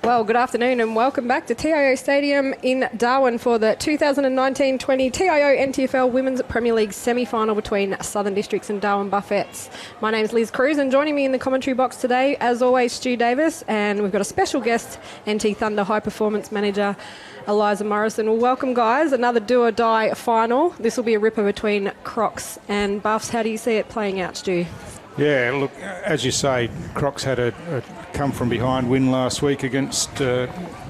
Well, good afternoon and welcome back to TIO Stadium in Darwin for the 2019-20 TIO NTFL Women's Premier League semi-final between Southern Districts and Darwin Buffets. My name is Liz Cruz, and joining me in the commentary box today, as always, Stu Davis, and we've got a special guest, NT Thunder High Performance Manager Eliza Morrison. Well, welcome, guys. Another do-or-die final. This will be a ripper between Crocs and Buffs. How do you see it playing out, Stu? Yeah, look, as you say, Crocs had a come-from-behind win last week against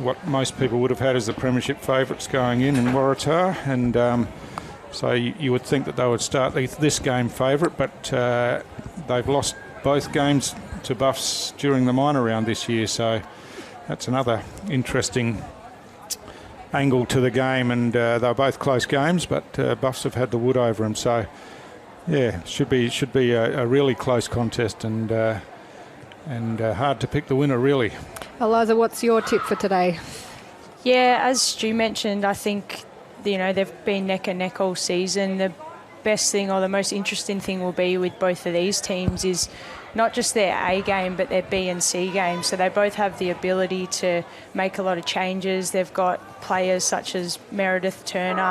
what most people would have had as the premiership favourites going in Waratah, and so you would think that they would start this game favourite, but they've lost both games to Buffs during the minor round this year, so that's another interesting angle to the game, and they were both close games, but Buffs have had the wood over them, so yeah, should be a really close contest, and hard to pick the winner, really. Eliza, what's your tip for today? Yeah, as Stu mentioned, I think they've been neck and neck all season. The best thing or the most interesting thing will be with both of these teams is not just their A game but their B and C game. So they both have the ability to make a lot of changes. They've got players such as Meredith Turner,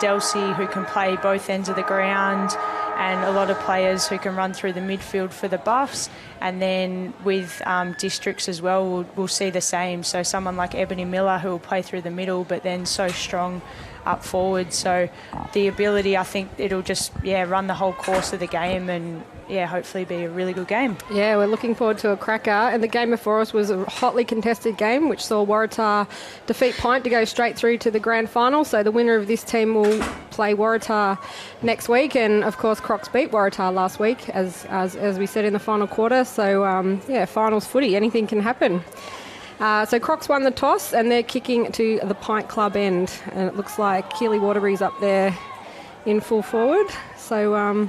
Delcy, who can play both ends of the ground, and a lot of players who can run through the midfield for the Buffs. And then with Districts as well, we'll see the same. So someone like Ebony Miller, who will play through the middle, but then so strong up forward. So the ability, I think it'll just run the whole course of the game, and hopefully be a really good game. Yeah, we're looking forward to a cracker. And the game before us was a hotly contested game, which saw Waratah defeat Pint to go straight through to the grand final. So the winner of this team will play Waratah next week. And of course, Crocs beat Waratah last week, as we said in the final quarter. So finals footy, anything can happen. So Crocs won the toss, and they're kicking to the Pint Club end. And it looks like Keely Waterbury's up there in full forward. So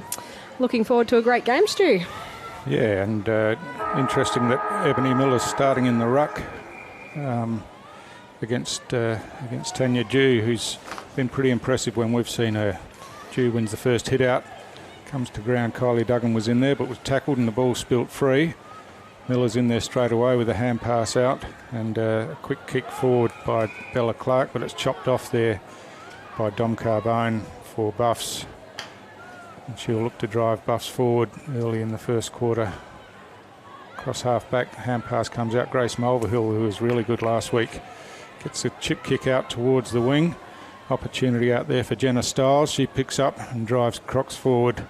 looking forward to a great game, Stu. Yeah, and interesting that Ebony Miller's starting in the ruck against Tanya Dew, who's been pretty impressive when we've seen her. Dew wins the first hit out, comes to ground. Kylie Duggan was in there but was tackled and the ball spilt free. Miller's in there straight away with a hand pass out, and a quick kick forward by Bella Clark, but it's chopped off there by Dom Carbone for Buffs. And she'll look to drive Buffs forward early in the first quarter. Cross half back, hand pass comes out. Grace Mulvihill, who was really good last week, gets a chip kick out towards the wing. Opportunity out there for Jenna Stiles. She picks up and drives Crocs forward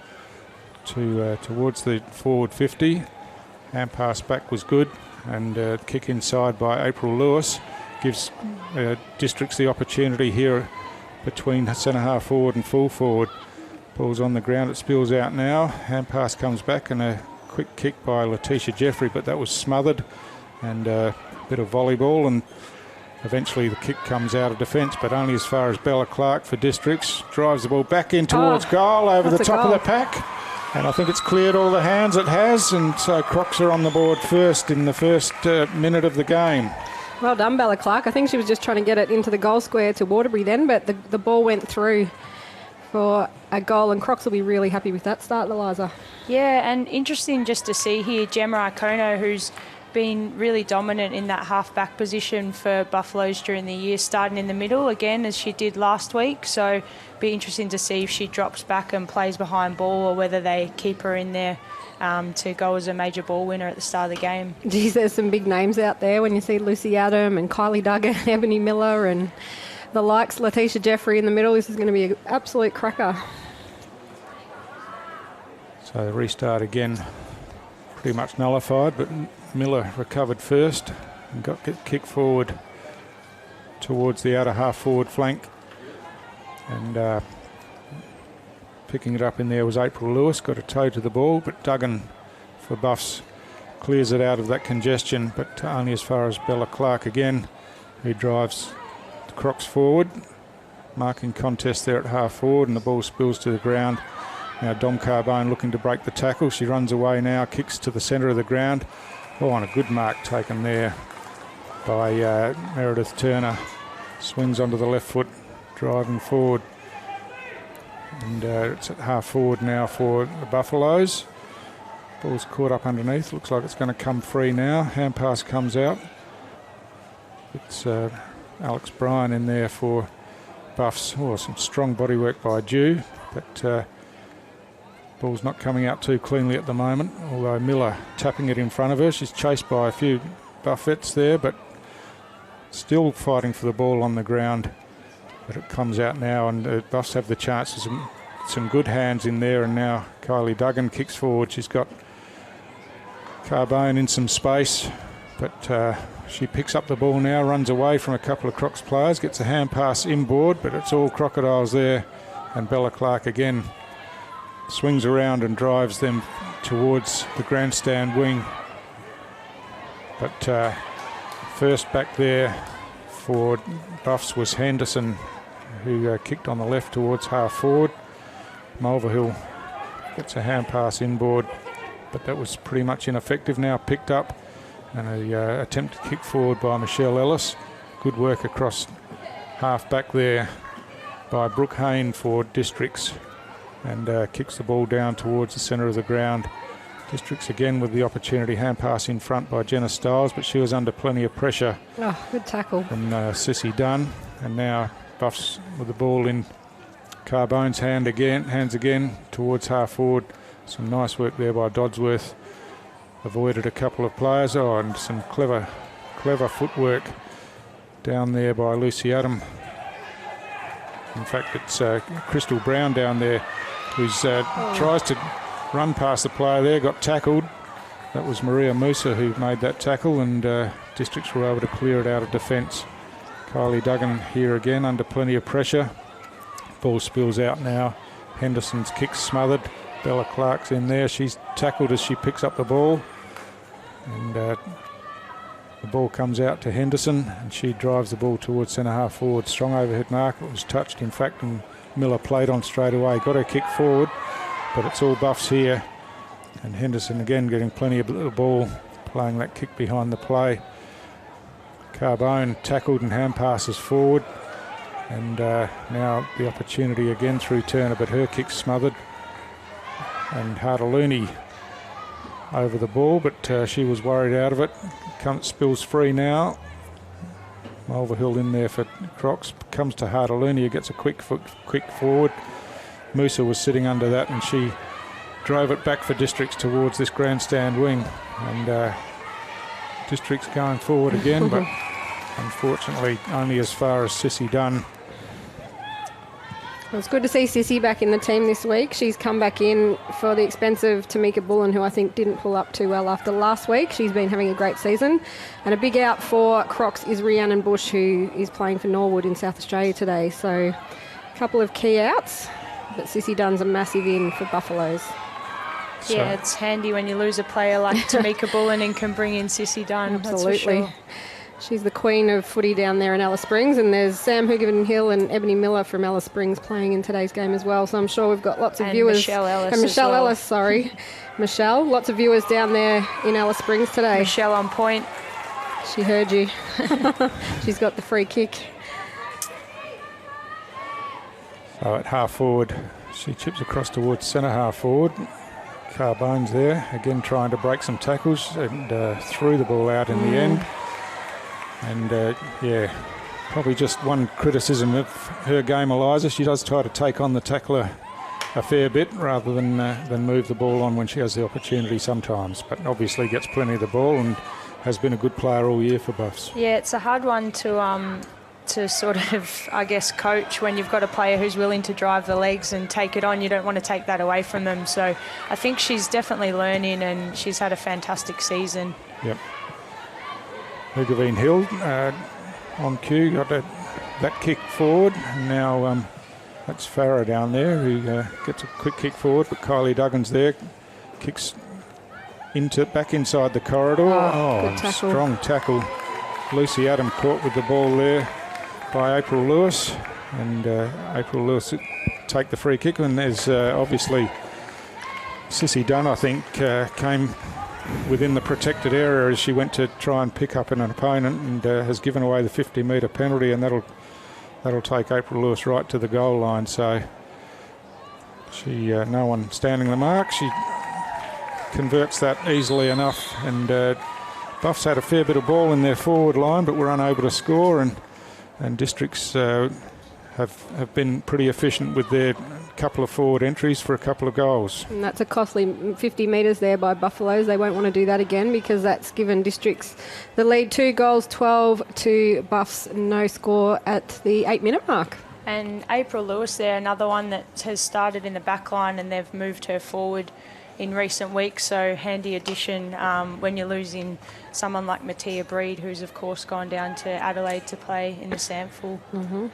towards the forward 50. Hand pass back was good, and kick inside by April Lewis gives Districts the opportunity here between centre half forward and full forward. Ball's on the ground, it spills out now. Hand pass comes back and a quick kick by Letitia Jeffrey, but that was smothered, and a bit of volleyball, and eventually the kick comes out of defence, but only as far as Bella Clark for Districts. Drives the ball back in towards goal over the top of the pack. And I think it's cleared all the hands it has, and so Crocs are on the board first in the first minute of the game. Well done, Bella Clark. I think she was just trying to get it into the goal square to Waterbury then, but the ball went through for a goal, and Crocs will be really happy with that start, Eliza. Yeah, and interesting just to see here Gemma Arcono, who's been really dominant in that half-back position for Buffaloes during the year, starting in the middle again as she did last week. So be interesting to see if she drops back and plays behind ball, or whether they keep her in there to go as a major ball winner at the start of the game. Geez, there's some big names out there when you see Lucy Adam and Kylie Duggan, Ebony Miller and the likes, Letitia Jeffrey in the middle. This is going to be an absolute cracker. So the restart again, pretty much nullified, but Miller recovered first and got kicked forward towards the outer half forward flank, and picking it up in there was April Lewis. Got a toe to the ball, but Duggan for Buffs clears it out of that congestion, but only as far as Bella Clark again, who drives the Crocs forward. Marking contest there at half forward, and the ball spills to the ground. Now Dom Carbone looking to break the tackle. She runs away now, kicks to the centre of the ground. Oh, and a good mark taken there by Meredith Turner. Swings onto the left foot, driving forward. And it's at half forward now for the Buffaloes. Ball's caught up underneath. Looks like it's going to come free now. Hand pass comes out. It's Alex Bryan in there for Buffs. Oh, some strong bodywork by Dew, but ball's not coming out too cleanly at the moment, although Miller tapping it in front of her. She's chased by a few Buffettes there, but still fighting for the ball on the ground. But it comes out now, and the Buffs have the chance. There's some good hands in there, and now Kylie Duggan kicks forward. She's got Carbone in some space, but she picks up the ball now, runs away from a couple of Crocs players, gets a hand pass inboard, but it's all Crocodiles there, and Bella Clark again swings around and drives them towards the grandstand wing. But first back there for Buffs was Henderson, who kicked on the left towards half forward. Mulvihill gets a hand pass inboard, but that was pretty much ineffective. Now picked up, and a attempted kick forward by Michelle Ellis. Good work across half back there by Brooke Hayne for Districts, and kicks the ball down towards the centre of the ground. Districts again with the opportunity, hand pass in front by Jenna Stiles, but she was under plenty of pressure. Oh, good tackle from Sissy Dunn, and now Buffs with the ball in Carbone's hands again towards half forward. Some nice work there by Dodsworth. Avoided a couple of players. Oh, and some clever footwork down there by Lucy Adam. In fact, it's Crystal Brown down there who's tries to run past the player there, got tackled. That was Maria Musa who made that tackle, and Districts were able to clear it out of defence. Kylie Duggan here again under plenty of pressure. Ball spills out now. Henderson's kick smothered. Bella Clark's in there. She's tackled as she picks up the ball. And the ball comes out to Henderson, and she drives the ball towards centre half forward. Strong overhead mark. It was touched, in fact, and Miller played on straight away. Got her kick forward, but it's all Buffs here. And Henderson again getting plenty of the ball, playing that kick behind the play. Carbone tackled and hand passes forward. And now the opportunity again through Turner, but her kick smothered. And Hartaloony over the ball, but she was worried out of it. Spills free now. Mulvihill in there for Crocs. Comes to Hartaloony, who gets a quick forward. Musa was sitting under that, and she drove it back for Districts towards this grandstand wing. And Districts going forward again, but unfortunately only as far as Sissy Dunn. Well, it's good to see Sissy back in the team this week. She's come back in for the expense of Tamika Bullen, who I think didn't pull up too well after last week. She's been having a great season. And a big out for Crocs is Rhiannon Bush, who is playing for Norwood in South Australia today. So a couple of key outs, but Sissy Dunn's a massive in for Buffaloes. Yeah, it's handy when you lose a player like Tamika Bullen and can bring in Sissy Dunn. Absolutely. That's for sure. She's the queen of footy down there in Alice Springs, and there's Sam Hoogerton-Hill and Ebony Miller from Alice Springs playing in today's game as well. So I'm sure we've got lots of viewers. Michelle Ellis. And Michelle as well. Ellis, sorry. Michelle, lots of viewers down there in Alice Springs today. Michelle on point. She heard you. She's got the free kick. So at half forward, she chips across towards centre half forward. Carbone's there, again trying to break some tackles, and threw the ball out in the end. And yeah, probably just one criticism of her game, Eliza. She does try to take on the tackler a fair bit rather than move the ball on when she has the opportunity sometimes. But obviously gets plenty of the ball and has been a good player all year for Buffs. Yeah, it's a hard one to sort of, I guess, coach when you've got a player who's willing to drive the legs and take it on. You don't want to take that away from them. So I think she's definitely learning, and she's had a fantastic season. Yep. Hugavine Hill on cue, got that kick forward. And now that's Farah down there who gets a quick kick forward, but Kylie Duggan's there, kicks back inside the corridor. Good tackle. Strong tackle. Lucy Adam caught with the ball there by April Lewis, and April Lewis take the free kick. And there's obviously Sissy Dunn, I think, came within the protected area as she went to try and pick up an opponent, and has given away the 50-metre penalty, and that'll take April Lewis right to the goal line. So she no one standing the mark. She converts that easily enough, and Buffs had a fair bit of ball in their forward line, but were unable to score, and Districts have been pretty efficient with their couple of forward entries for a couple of goals. And that's a costly 50 metres there by Buffaloes. They won't want to do that again because that's given Districts the lead 2 goals, 12 to Buffs, no score at the 8-minute mark. And April Lewis there, another one that has started in the back line and they've moved her forward in recent weeks, so handy addition when you're losing someone like Mattia Breed, who's of course gone down to Adelaide to play in the Samful. Mm-hmm.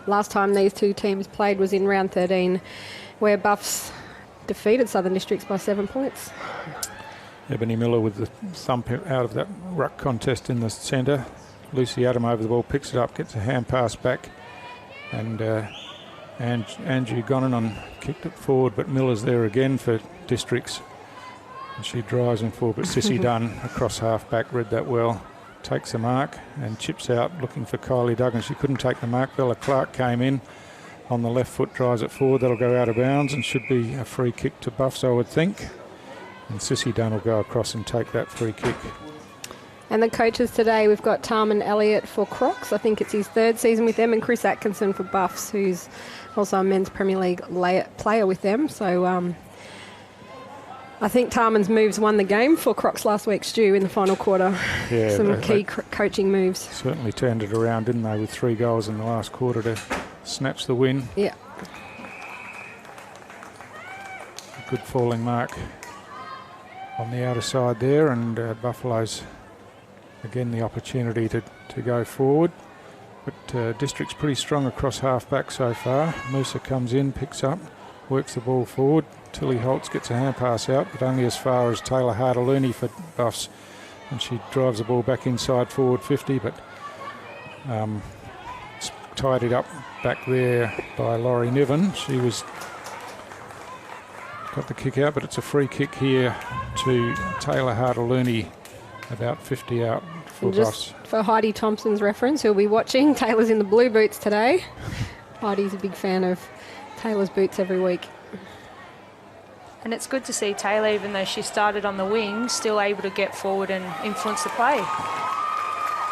Last time these two teams played was in round 13, where Buffs defeated Southern Districts by 7 points. Ebony Miller with the thump out of that ruck contest in the centre. Lucy Adam over the ball, picks it up, gets a hand pass back, and Angie Gonanon kicked it forward, but Miller's there again for Districts. And she drives him forward, but Sissy Dunn across half back read that well. Takes the mark and chips out looking for Kylie Duggan. She couldn't take the mark. Bella Clark came in on the left foot, drives it forward. That'll go out of bounds and should be a free kick to Buffs, I would think. And Sissy Dunn will go across and take that free kick. And the coaches today, we've got Tarman Elliott for Crocs. I think it's his 3rd season with them, and Chris Atkinson for Buffs, who's also a men's Premier League player with them. So I think Tarman's moves won the game for Crocs last week, Stu, in the final quarter. Yeah, some key coaching moves. Certainly turned it around, didn't they, with 3 goals in the last quarter to snatch the win. Yeah. A good falling mark on the outer side there, and Buffalo's again the opportunity to go forward. But District's pretty strong across half back so far. Musa comes in, picks up, works the ball forward. Tilly Holtz gets a hand pass out, but only as far as Taylor Harder-Looney for Buffs. And she drives the ball back inside forward 50, but it's tidied up back there by Laurie Niven. She was got the kick out, but it's a free kick here to Taylor Harder-Looney, about 50 out for Buffs. For Heidi Thompson's reference, who'll be watching, Taylor's in the blue boots today. Heidi's a big fan of Taylor's boots every week. And it's good to see Taylor, even though she started on the wing, still able to get forward and influence the play.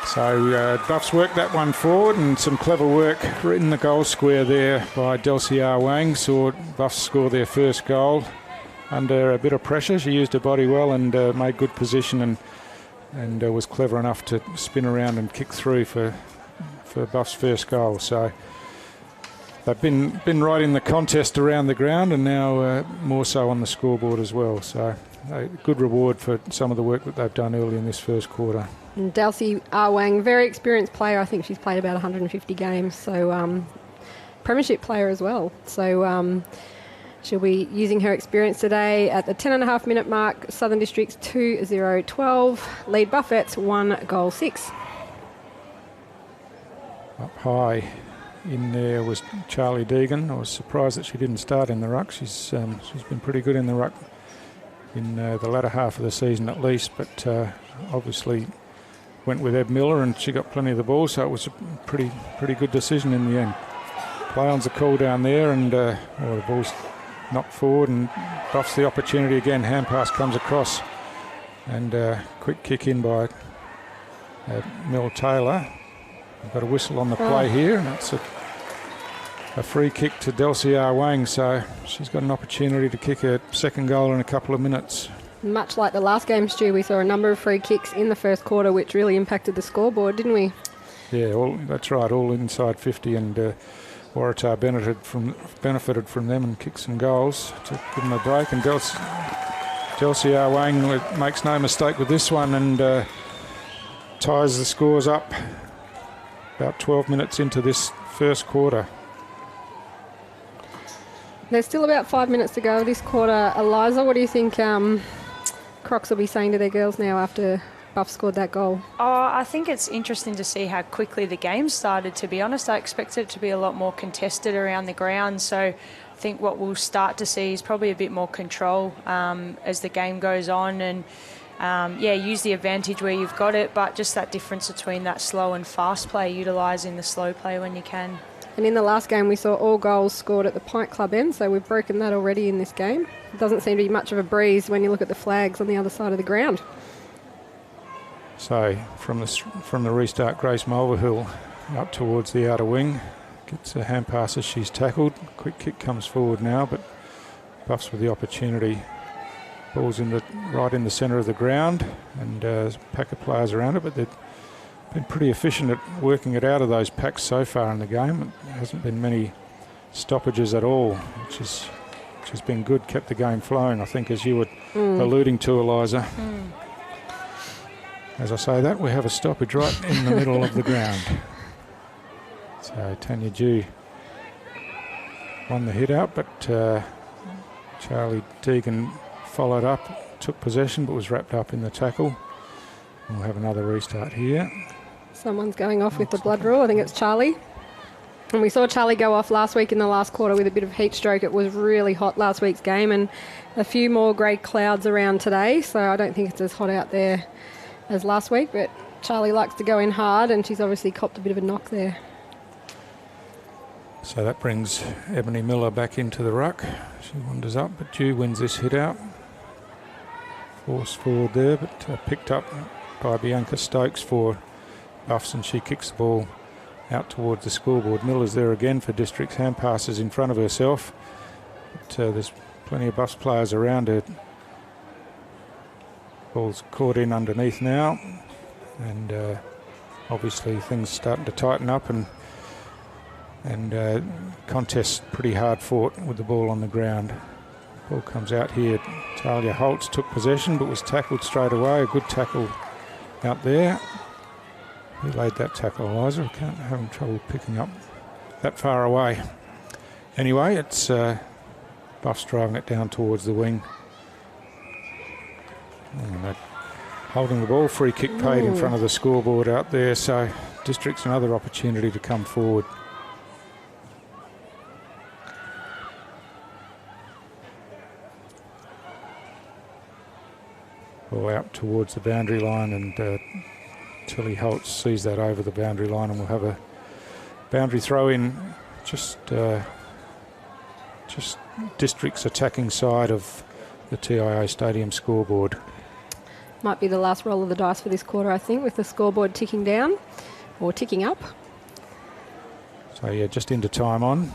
So Buffs worked that one forward, and some clever work in the goal square there by Delcy R. Wang. Saw Buffs score their first goal under a bit of pressure. She used her body well and made good position and was clever enough to spin around and kick through for Buffs' first goal. So they've been right in the contest around the ground, and now more so on the scoreboard as well. So a good reward for some of the work that they've done early in this first quarter. And Delcy R. Wang, very experienced player. I think she's played about 150 games, so premiership player as well. So she'll be using her experience today at the 10.5 minute mark. Southern Districts 2-0-12. Lead Buffets 1 goal 6. Up high in there was Charlie Deegan. I was surprised that she didn't start in the ruck. She's been pretty good in the ruck in the latter half of the season at least, but obviously went with Eb Miller and she got plenty of the ball, so it was a pretty good decision in the end. Play on's a call down there, and the ball's knocked forward, and Buffs the opportunity again. Hand pass comes across, and quick kick in by Mel Taylor. We've got a whistle on the play here, and it's a free kick to Delcy R. Wang, so she's got an opportunity to kick her second goal in a couple of minutes. Much like the last game, Stu, we saw a number of free kicks in the first quarter, which really impacted the scoreboard, didn't we? Yeah, that's right, all inside 50, and Waratah benefited from them and kicked some goals to give them a break. And Delcy R. Wang makes no mistake with this one and ties the scores up about 12 minutes into this first quarter. There's still about 5 minutes to go this quarter. Eliza, what do you think Crocs will be saying to their girls now after Buff scored that goal? I think it's interesting to see how quickly the game started, to be honest. I expected it to be a lot more contested around the ground, so I think what we'll start to see is probably a bit more control as the game goes on, and use the advantage where you've got it, but just that difference between that slow and fast play, utilising the slow play when you can. And in the last game, we saw all goals scored at the Pint Club end, so we've broken that already in this game. It doesn't seem to be much of a breeze when you look at the flags on the other side of the ground. So from the restart, Grace Mulverhill up towards the outer wing. Gets a hand pass as she's tackled. Quick kick comes forward now, but Buffs with the opportunity. Ball's right in the centre of the ground, and a pack of players around it, but they've been pretty efficient at working it out of those packs so far in the game. There hasn't been many stoppages at all, which has been good, kept the game flowing, I think, as you were alluding to, Eliza. As I say that, we have a stoppage right in the middle of the ground. So Tanya Dew won the hit out, but Charlie Deegan followed up, took possession, but was wrapped up in the tackle. We'll have another restart here. Someone's going off with the blood rule. I think it's Charlie. And we saw Charlie go off last week in the last quarter with a bit of heat stroke. It was really hot last week's game, and a few more grey clouds around today, so I don't think it's as hot out there as last week, but Charlie likes to go in hard, and she's obviously copped a bit of a knock there. So that brings Ebony Miller back into the ruck. She wanders up, but Dew wins this hit out. Force forward there, but picked up by Bianca Stokes for Buffs, and she kicks the ball out towards the scoreboard. Miller's there again for District's hand passes in front of herself, but there's plenty of Buffs players around her. Ball's caught in underneath now, and obviously things starting to tighten up, and contest pretty hard fought with the ball on the ground. Ball comes out here. Talia Holtz took possession but was tackled straight away. A good tackle out there. Who laid that tackle, Eliza? I can't have trouble picking up that far away. Anyway, it's Buffs driving it down towards the wing. And they're holding the ball. Free kick paid in front of the scoreboard out there. So District's another opportunity to come forward. Ball out towards the boundary line, and Tilly Holtz sees that over the boundary line, and we'll have a boundary throw in just District's attacking side of the TIO Stadium scoreboard. Might be the last roll of the dice for this quarter, I think, with the scoreboard ticking down or ticking up. So yeah, just into time on.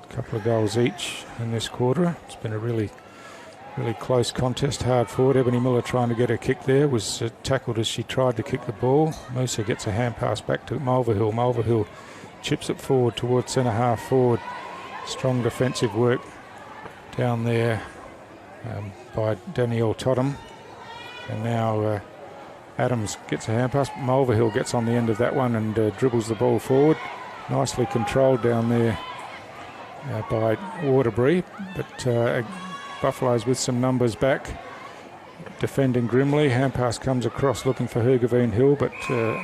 A couple of goals each in this quarter. It's been a really close contest, hard fought. Ebony Miller trying to get her kick there, was tackled as she tried to kick the ball. Musa gets a hand pass back to Mulverhill. Mulverhill chips it forward towards centre half forward. Strong defensive work down there by Danielle Totham. And now Adams gets a hand pass. Mulverhill gets on the end of that one and dribbles the ball forward. Nicely controlled down there by Waterbury, but Buffaloes with some numbers back, defending grimly. Hand pass comes across looking for Hergeveen Hill, but a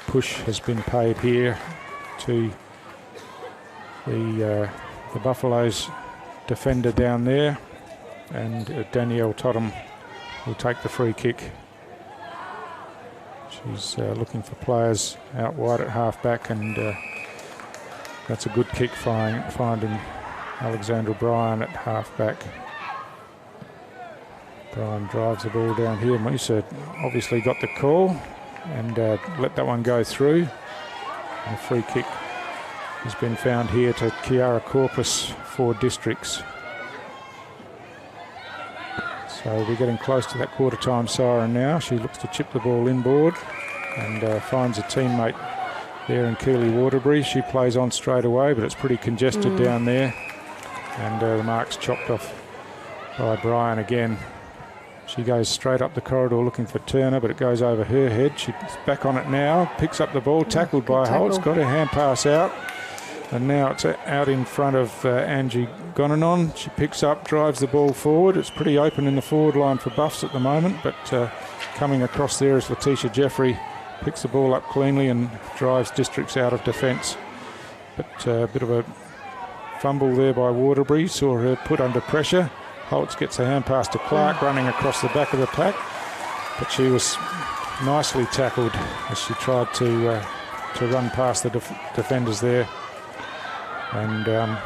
push has been paid here to the Buffaloes defender down there, and Danielle Totham will take the free kick. She's looking for players out wide at half back, and that's a good kick, finding Alexandra Bryan at half back. Bryan drives the ball down here. Musa obviously got the call and let that one go through. And a free kick has been found here to Kiara Corpus for Districts. So we're getting close to that quarter time siren now. She looks to chip the ball inboard and finds a teammate there in Keely Waterbury. She plays on straight away, but it's pretty congested down there. And the mark's chopped off by Bryan again. She goes straight up the corridor looking for Turner, but it goes over her head. She's back on it now, picks up the ball, tackled by Holtz, got her hand pass out. And now it's out in front of Angie Gonanon. She picks up, drives the ball forward. It's pretty open in the forward line for Buffs at the moment, but coming across there is Letitia Jeffrey. Picks the ball up cleanly and drives Districts out of defence. But a bit of a fumble there by Waterbury, saw her put under pressure. Holtz gets a hand pass to Clark, running across the back of the pack, but she was nicely tackled as she tried to run past the defenders there. And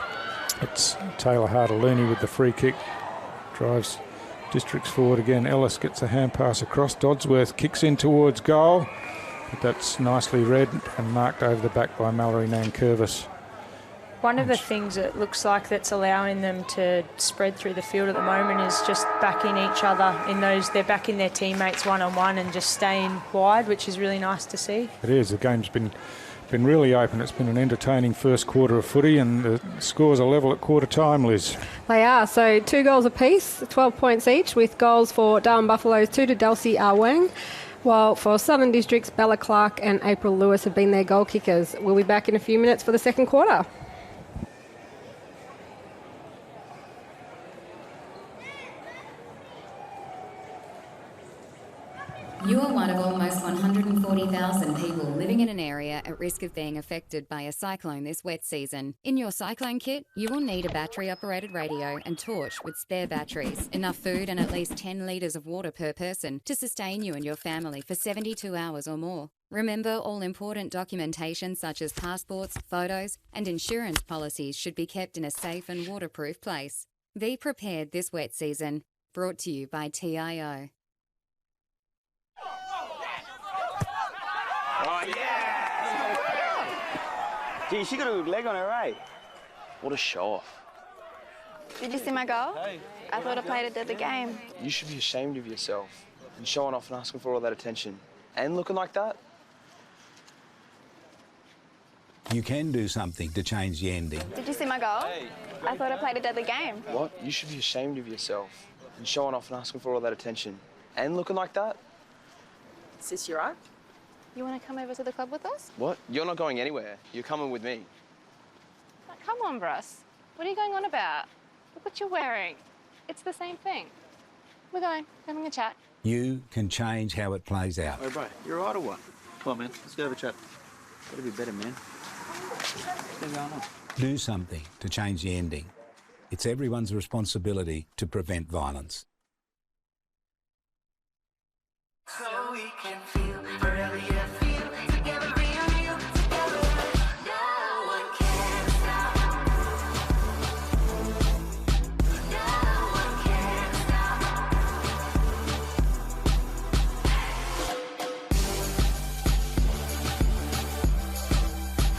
it's Taylor Harder-Looney with the free kick, drives Districts forward again. Ellis gets a hand pass across. Dodsworth kicks in towards goal. But that's nicely read and marked over the back by Mallory Nankervis. One of the things it looks like that's allowing them to spread through the field at the moment is just backing each other in those. They're backing their teammates one-on-one and just staying wide, which is really nice to see. It is. The game's been really open. It's been an entertaining first quarter of footy, and the scores are level at quarter time, Liz. They are. So 2 goals apiece, 12 points each, with goals for Darwin Buffaloes, 2 to Dulcie Arwang. While for Southern Districts, Bella Clark and April Lewis have been their goal kickers. We'll be back in a few minutes for the second quarter. You are one of almost 140,000 people living in an area at risk of being affected by a cyclone this wet season. In your cyclone kit, you will need a battery-operated radio and torch with spare batteries, enough food and at least 10 litres of water per person to sustain you and your family for 72 hours or more. Remember, all important documentation such as passports, photos and insurance policies should be kept in a safe and waterproof place. Be prepared this wet season. Brought to you by TIO. Oh, yeah! Gee, she got a good leg on her, eh? What a show-off. Did you see my goal? Hey. I thought I played a deadly game. You should be ashamed of yourself and showing off and asking for all that attention. And looking like that. You can do something to change the ending. Did you see my goal? Hey. I thought I played a deadly game. What? You should be ashamed of yourself and showing off and asking for all that attention. And looking like that. Is this your eye? You want to come over to the club with us? What? You're not going anywhere. You're coming with me. Come on, Bruss. What are you going on about? Look what you're wearing. It's the same thing. We're going. Having a chat. You can change how it plays out. Hey, bro, you all right or what? Come on, man. Let's go have a chat. Gotta be better, man. What's going on? Do something to change the ending. It's everyone's responsibility to prevent violence. So we can feel forever, yeah, feel together, real together. No one can stop. No one can stop.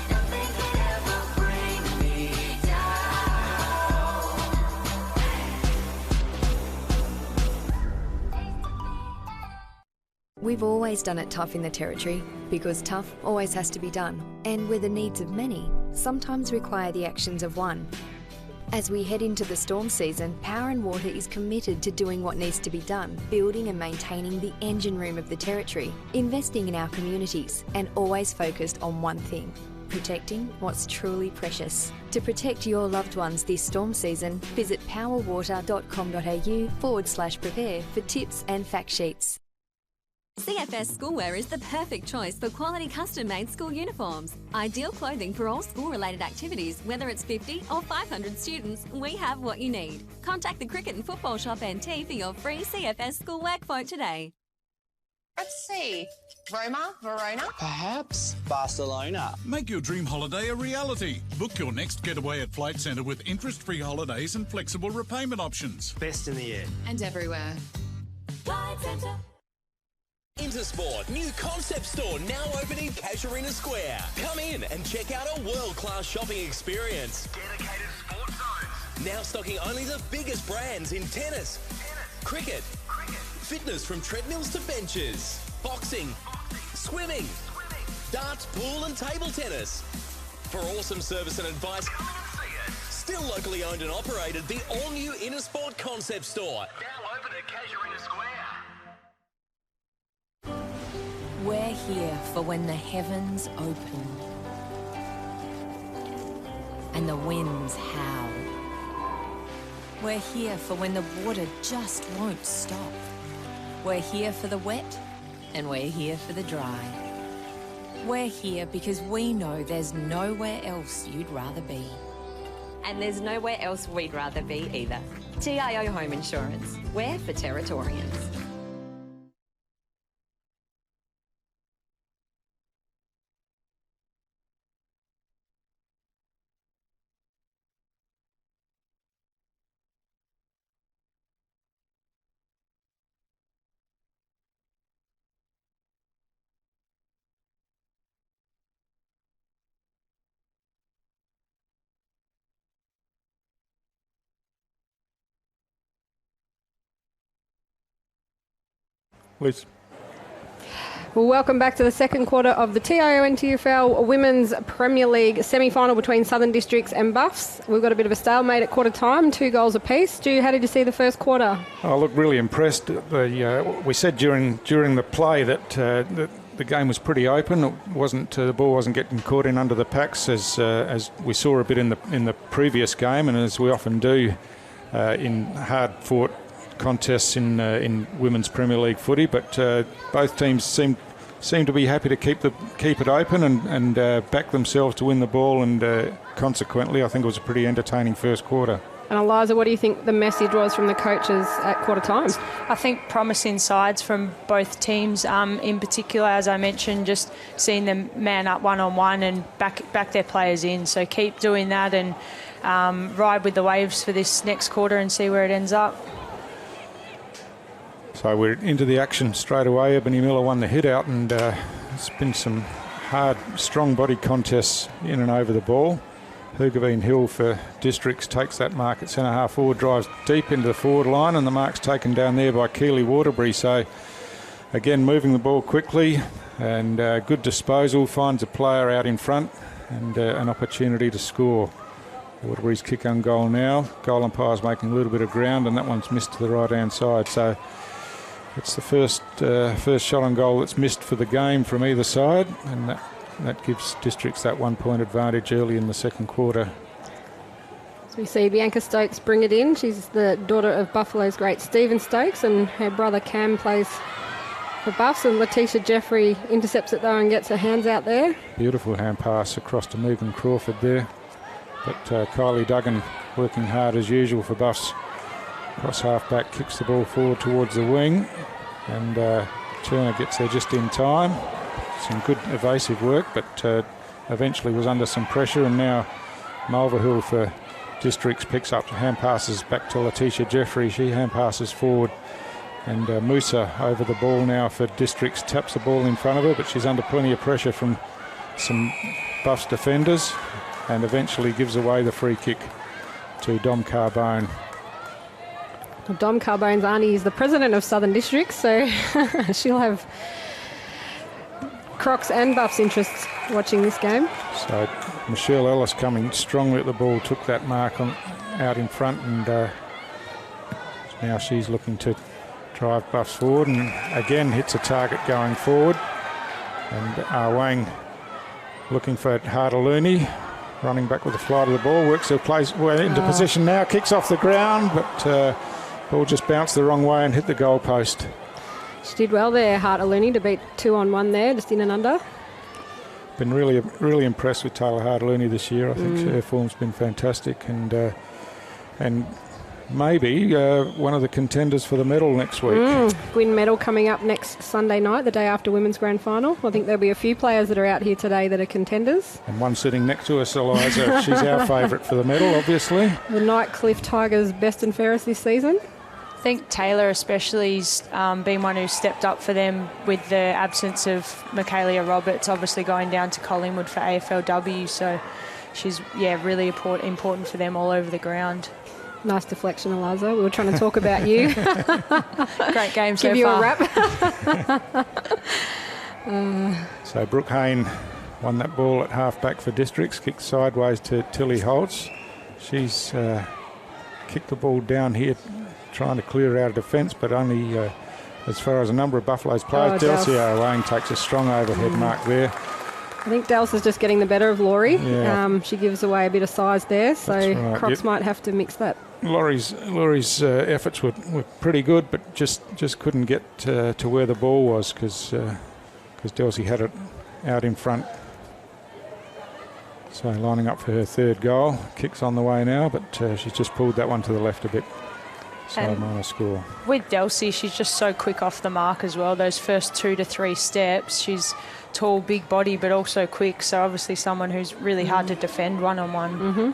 Nothing can ever bring me We've always done it tough in the Territory, because tough always has to be done, and where the needs of many sometimes require the actions of one. As we head into the storm season, Power and Water is committed to doing what needs to be done, building and maintaining the engine room of the Territory, investing in our communities, and always focused on one thing: protecting what's truly precious. To protect your loved ones this storm season, visit powerwater.com.au/prepare for tips and fact sheets. CFS Schoolwear is the perfect choice for quality custom-made school uniforms. Ideal clothing for all school-related activities, whether it's 50 or 500 students, we have what you need. Contact the Cricket and Football Shop NT for your free CFS Schoolwear quote today. Let's see. Roma, Verona? Perhaps Barcelona. Make your dream holiday a reality. Book your next getaway at Flight Centre with interest-free holidays and flexible repayment options. Best in the air. And everywhere. Flight Centre. Intersport, new concept store now open in Casuarina Square. Come in and check out a world-class shopping experience. Dedicated sports zones. Now stocking only the biggest brands in tennis, cricket, fitness from treadmills to benches, boxing, swimming, darts, pool and table tennis. For awesome service and advice, still locally owned and operated, the all-new Intersport concept store. Now open at Casuarina Square. We're here for when the heavens open and the winds howl. We're here for when the water just won't stop. We're here for the wet and we're here for the dry. We're here because we know there's nowhere else you'd rather be. And there's nowhere else we'd rather be either. TIO Home Insurance. We're for Territorians. Liz. Well, welcome back to the second quarter of the TIO NTFL Women's Premier League semi-final between Southern Districts and Buffs. We've got a bit of a stalemate at quarter time, 2 goals apiece. Stu, how did you see the first quarter? I look really impressed. We said during the play that the game was pretty open. It wasn't the ball wasn't getting caught in under the packs as we saw a bit in the previous game, and as we often do in hard-fought contests in Women's Premier League footy. But both teams seem to be happy to keep it open and back themselves to win the ball, and consequently, I think it was a pretty entertaining first quarter. And Eliza, what do you think the message was from the coaches at quarter time? I think promising sides from both teams. In particular, as I mentioned, just seeing them man up one-on-one and back their players in. So keep doing that and ride with the waves for this next quarter and see where it ends up. So we're into the action straight away. Ebony Miller won the hit out, and it's been some hard, strong body contests in and over the ball. Hugavine Hill for Districts takes that mark at centre half forward, drives deep into the forward line, and the mark's taken down there by Keely Waterbury. So again, moving the ball quickly and good disposal, finds a player out in front and an opportunity to score. Waterbury's kick on goal now. Goal umpire's making a little bit of ground, and that one's missed to the right-hand side. So it's the first shot on goal that's missed for the game from either side, and that gives Districts that 1 point advantage early in the second quarter. So we see Bianca Stokes bring it in. She's the daughter of Buffalo's great Stephen Stokes, and her brother Cam plays for Buffs, and Letitia Jeffrey intercepts it though and gets her hands out there. Beautiful hand pass across to Megan Crawford there. But Kylie Duggan working hard as usual for Buffs. Cross half back, kicks the ball forward towards the wing, and Turner gets there just in time. Some good evasive work, but eventually was under some pressure, and now Mulvihill for Districts picks up hand passes back to Letitia Jeffrey. She hand passes forward, and Musa over the ball now for Districts, taps the ball in front of her, but she's under plenty of pressure from some Buffs defenders, and eventually gives away the free kick to Dom Carbone. Well, Dom Carbone's auntie is the president of Southern Districts, so she'll have Crocs and Buffs interests watching this game. So Michelle Ellis coming strongly at the ball, took that mark out in front, and now she's looking to drive Buffs forward, and again hits a target going forward. And Arwang looking for Hartaluni, running back with the flight of the ball, works her place into position now, kicks off the ground, but ball just bounced the wrong way and hit the goal post. She did well there, Hartaluni, to beat 2-on-1 there, just in and under. Been really impressed with Taylor Hartaluni this year. I think her form's been fantastic, and maybe one of the contenders for the medal next week. Gwyn medal coming up next Sunday night, the day after Women's Grand Final. I think there'll be a few players that are out here today that are contenders. And one sitting next to us, Eliza. She's our favourite for the medal, obviously. The Nightcliff Tigers best and fairest this season. I think Taylor especially has been one who stepped up for them with the absence of Michaelia Roberts, obviously going down to Collingwood for AFLW. So she's, really important for them all over the ground. Nice deflection, Eliza. We were trying to talk about you. Great game so far. Give you a wrap. So Brooke Hayne won that ball at half-back for Districts, kicked sideways to Tilly Holtz. She's kicked the ball down here, trying to clear out of defence, but only as far as a number of Buffalo's players. Delcia Wang takes a strong overhead mark there. I think Dels is just getting the better of Laurie. Yeah. She gives away a bit of size there, so right. Crocs might have to mix that. Laurie's efforts were pretty good, but just couldn't get to where the ball was because Delcy had it out in front. So lining up for her third goal. Kicks on the way now, but she's just pulled that one to the left a bit. So minor score. With Delcy, she's just so quick off the mark as well. Those first 2 to 3 steps, she's tall, big body, but also quick. So obviously someone who's really hard to defend one-on-one.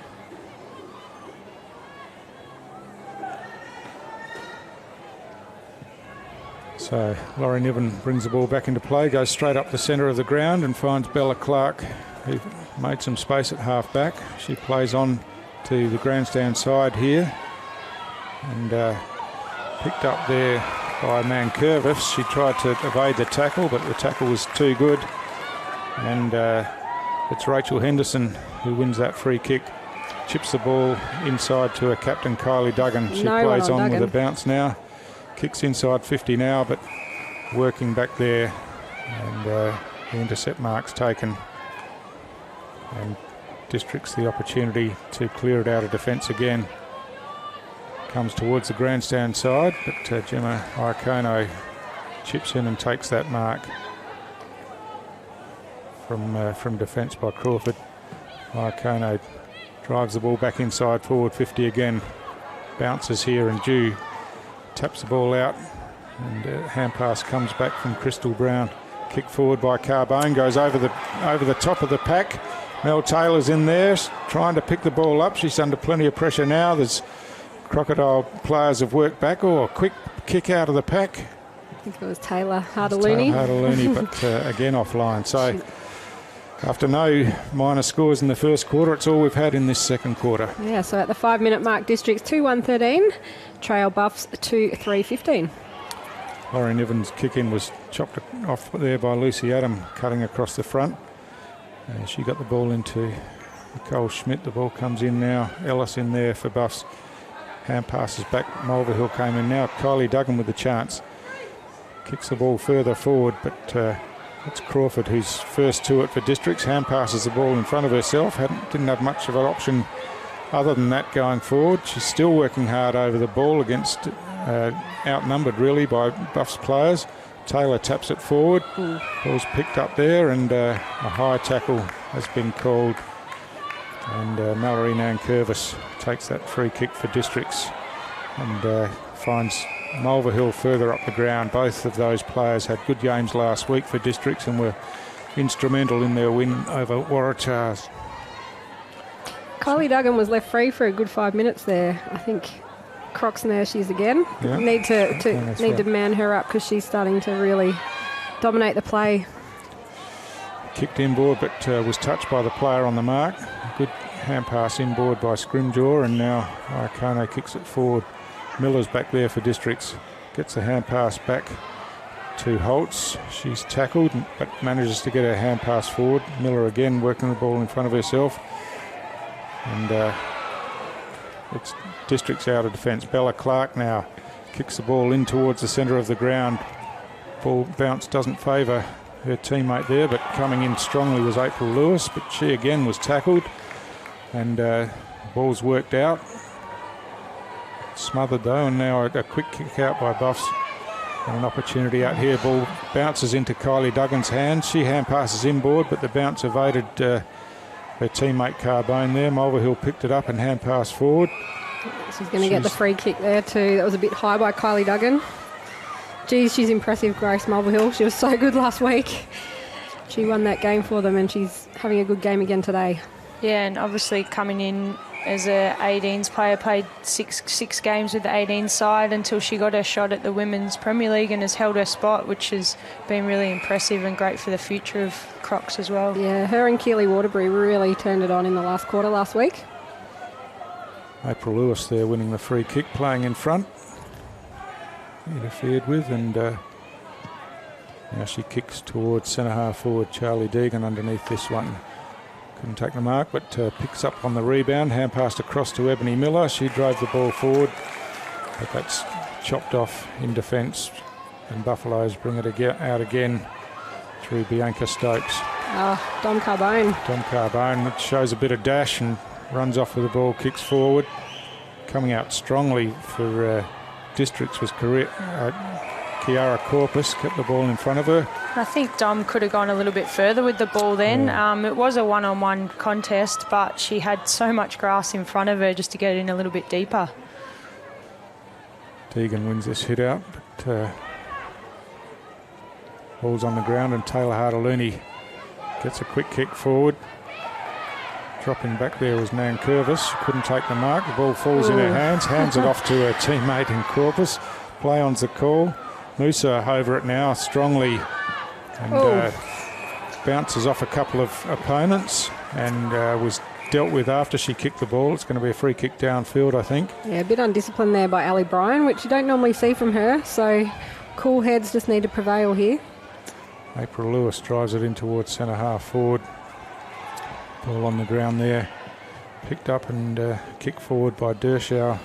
So Laurie Niven brings the ball back into play, goes straight up the centre of the ground and finds Bella Clark, who made some space at half-back. She plays on to the grandstand side here and picked up there by Mankervis. She tried to evade the tackle, but the tackle was too good. And it's Rachel Henderson who wins that free kick. Chips the ball inside to her captain, Kylie Duggan. She plays on with a bounce now. Kicks inside 50 now, but working back there. And the intercept mark's taken. And District's the opportunity to clear it out of defence again. Comes towards the grandstand side, but Gemma Iacono chips in and takes that mark from defence by Crawford. Iacono drives the ball back inside, forward 50 again. Bounces here and Dew taps the ball out, and hand pass comes back from Crystal Brown. Kick forward by Carbone, goes over the top of the pack. Mel Taylor's in there trying to pick the ball up. She's under plenty of pressure now. There's Crocodile players have worked back. A quick kick out of the pack. I think it was Taylor Hardalooney. But again offline. So after no minor scores in the first quarter, it's all we've had in this second quarter. Yeah, so at the 5-minute mark, Districts 2-1-13, trail Buffs 2-3-15. Lauren Evans' kick-in was chopped off there by Lucy Adam, cutting across the front. She got the ball into Nicole Schmidt. The ball comes in now. Ellis in there for Buffs. Hand passes back. Mulverhill came in now. Kylie Duggan with the chance. Kicks the ball further forward, but it's Crawford who's first to it for Districts. Hand passes the ball in front of herself. Didn't have much of an option other than that going forward. She's still working hard over the ball against outnumbered really by Buffs players. Taylor taps it forward. Ball's picked up there, and a high tackle has been called. And Mallory Nankervis takes that free kick for Districts and finds Mulverhill further up the ground. Both of those players had good games last week for Districts and were instrumental in their win over Waratahs. Kylie Duggan was left free for a good 5 minutes there. I think Croc's and there she is again. Yeah. Need to man her up because she's starting to really dominate the play. Kicked inboard, but was touched by the player on the mark. Good hand pass inboard by Scrimgeour, and now Iacono kicks it forward. Miller's back there for Districts. Gets the hand pass back to Holtz. She's tackled, but manages to get her hand pass forward. Miller again working the ball in front of herself. And it's Districts out of defence. Bella Clark now kicks the ball in towards the centre of the ground. Ball bounce doesn't favour her teammate there, but coming in strongly was April Lewis, but she again was tackled, and ball's worked out. Smothered though, and now a quick kick out by Buffs, and an opportunity out here. Ball bounces into Kylie Duggan's hands. She hand passes inboard, but the bounce evaded her teammate Carbone there. Mulverhill picked it up and hand passed forward. She's going to get the free kick there too. That was a bit high by Kylie Duggan. Geez, she's impressive, Grace Mulverhill. She was so good last week. She won that game for them, and she's having a good game again today. Yeah, and obviously coming in as a 18s player, played six games with the 18s side until she got her shot at the Women's Premier League and has held her spot, which has been really impressive and great for the future of Crocs as well. Yeah, her and Keely Waterbury really turned it on in the last quarter last week. April Lewis there winning the free kick, playing in front. Interfered with, and now she kicks towards centre half forward Charlie Deegan underneath this one. Couldn't take the mark, but picks up on the rebound. Hand passed across to Ebony Miller. She drove the ball forward, but that's chopped off in defence, and Buffaloes bring it out again through Bianca Stokes. Dom Carbone, which shows a bit of dash and runs off with the ball, kicks forward. Coming out strongly for Districts was Kiara Corpus, kept the ball in front of her. I think Dom could have gone a little bit further with the ball then. Yeah. It was a one-on-one contest, but she had so much grass in front of her just to get in a little bit deeper. Deegan wins this hit out, but ball's on the ground, and Taylor Hardalooney gets a quick kick forward. Dropping back there was Nankervis. Couldn't take the mark. The ball falls in her hands. Hands it off to her teammate in Corpus. Play on's the call. Musa over it now strongly, and bounces off a couple of opponents, and was dealt with after she kicked the ball. It's going to be a free kick downfield, I think. Yeah, a bit undisciplined there by Ali Bryan, which you don't normally see from her. So cool heads just need to prevail here. April Lewis drives it in towards centre half forward. Ball on the ground there. Picked up and kicked forward by Dershauer.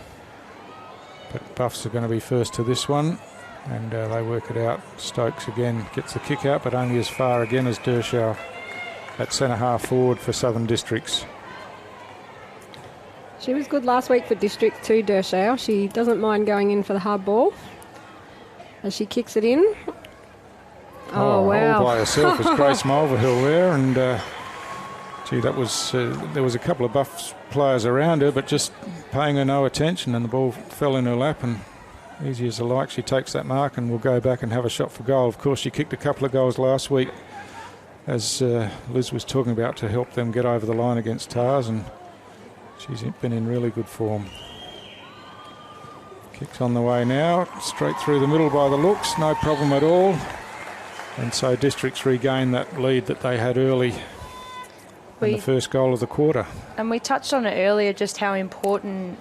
But Buffs are going to be first to this one. And they work it out. Stokes again gets the kick out, but only as far again as Dershauer at centre half forward for Southern Districts. She was good last week for Districts too, Dershauer. She doesn't mind going in for the hard ball. As she kicks it in. Oh wow. All by herself was Grace Mulvihill there, and gee, that was there was a couple of Buffs players around her, but just paying her no attention, and the ball fell in her lap, and easy as a like, she takes that mark and will go back and have a shot for goal. Of course, she kicked a couple of goals last week, as Liz was talking about, to help them get over the line against Tars, and she's been in really good form. Kicks on the way now, straight through the middle by the looks, no problem at all. And so Districts regain that lead that they had early in the first goal of the quarter. And we touched on it earlier, just how important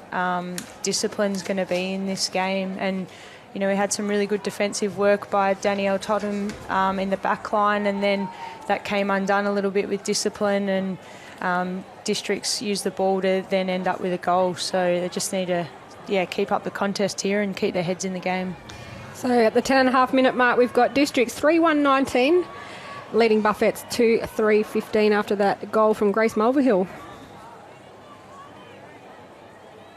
discipline's going to be in this game. And, you know, we had some really good defensive work by Danielle Totham in the back line, and then that came undone a little bit with discipline, and Districts used the ball to then end up with a goal. So they just need to, keep up the contest here and keep their heads in the game. So at the 10.5 minute mark, we've got Districts 3-1-19, leading Buffets 2-3-15 after that goal from Grace Mulvihill.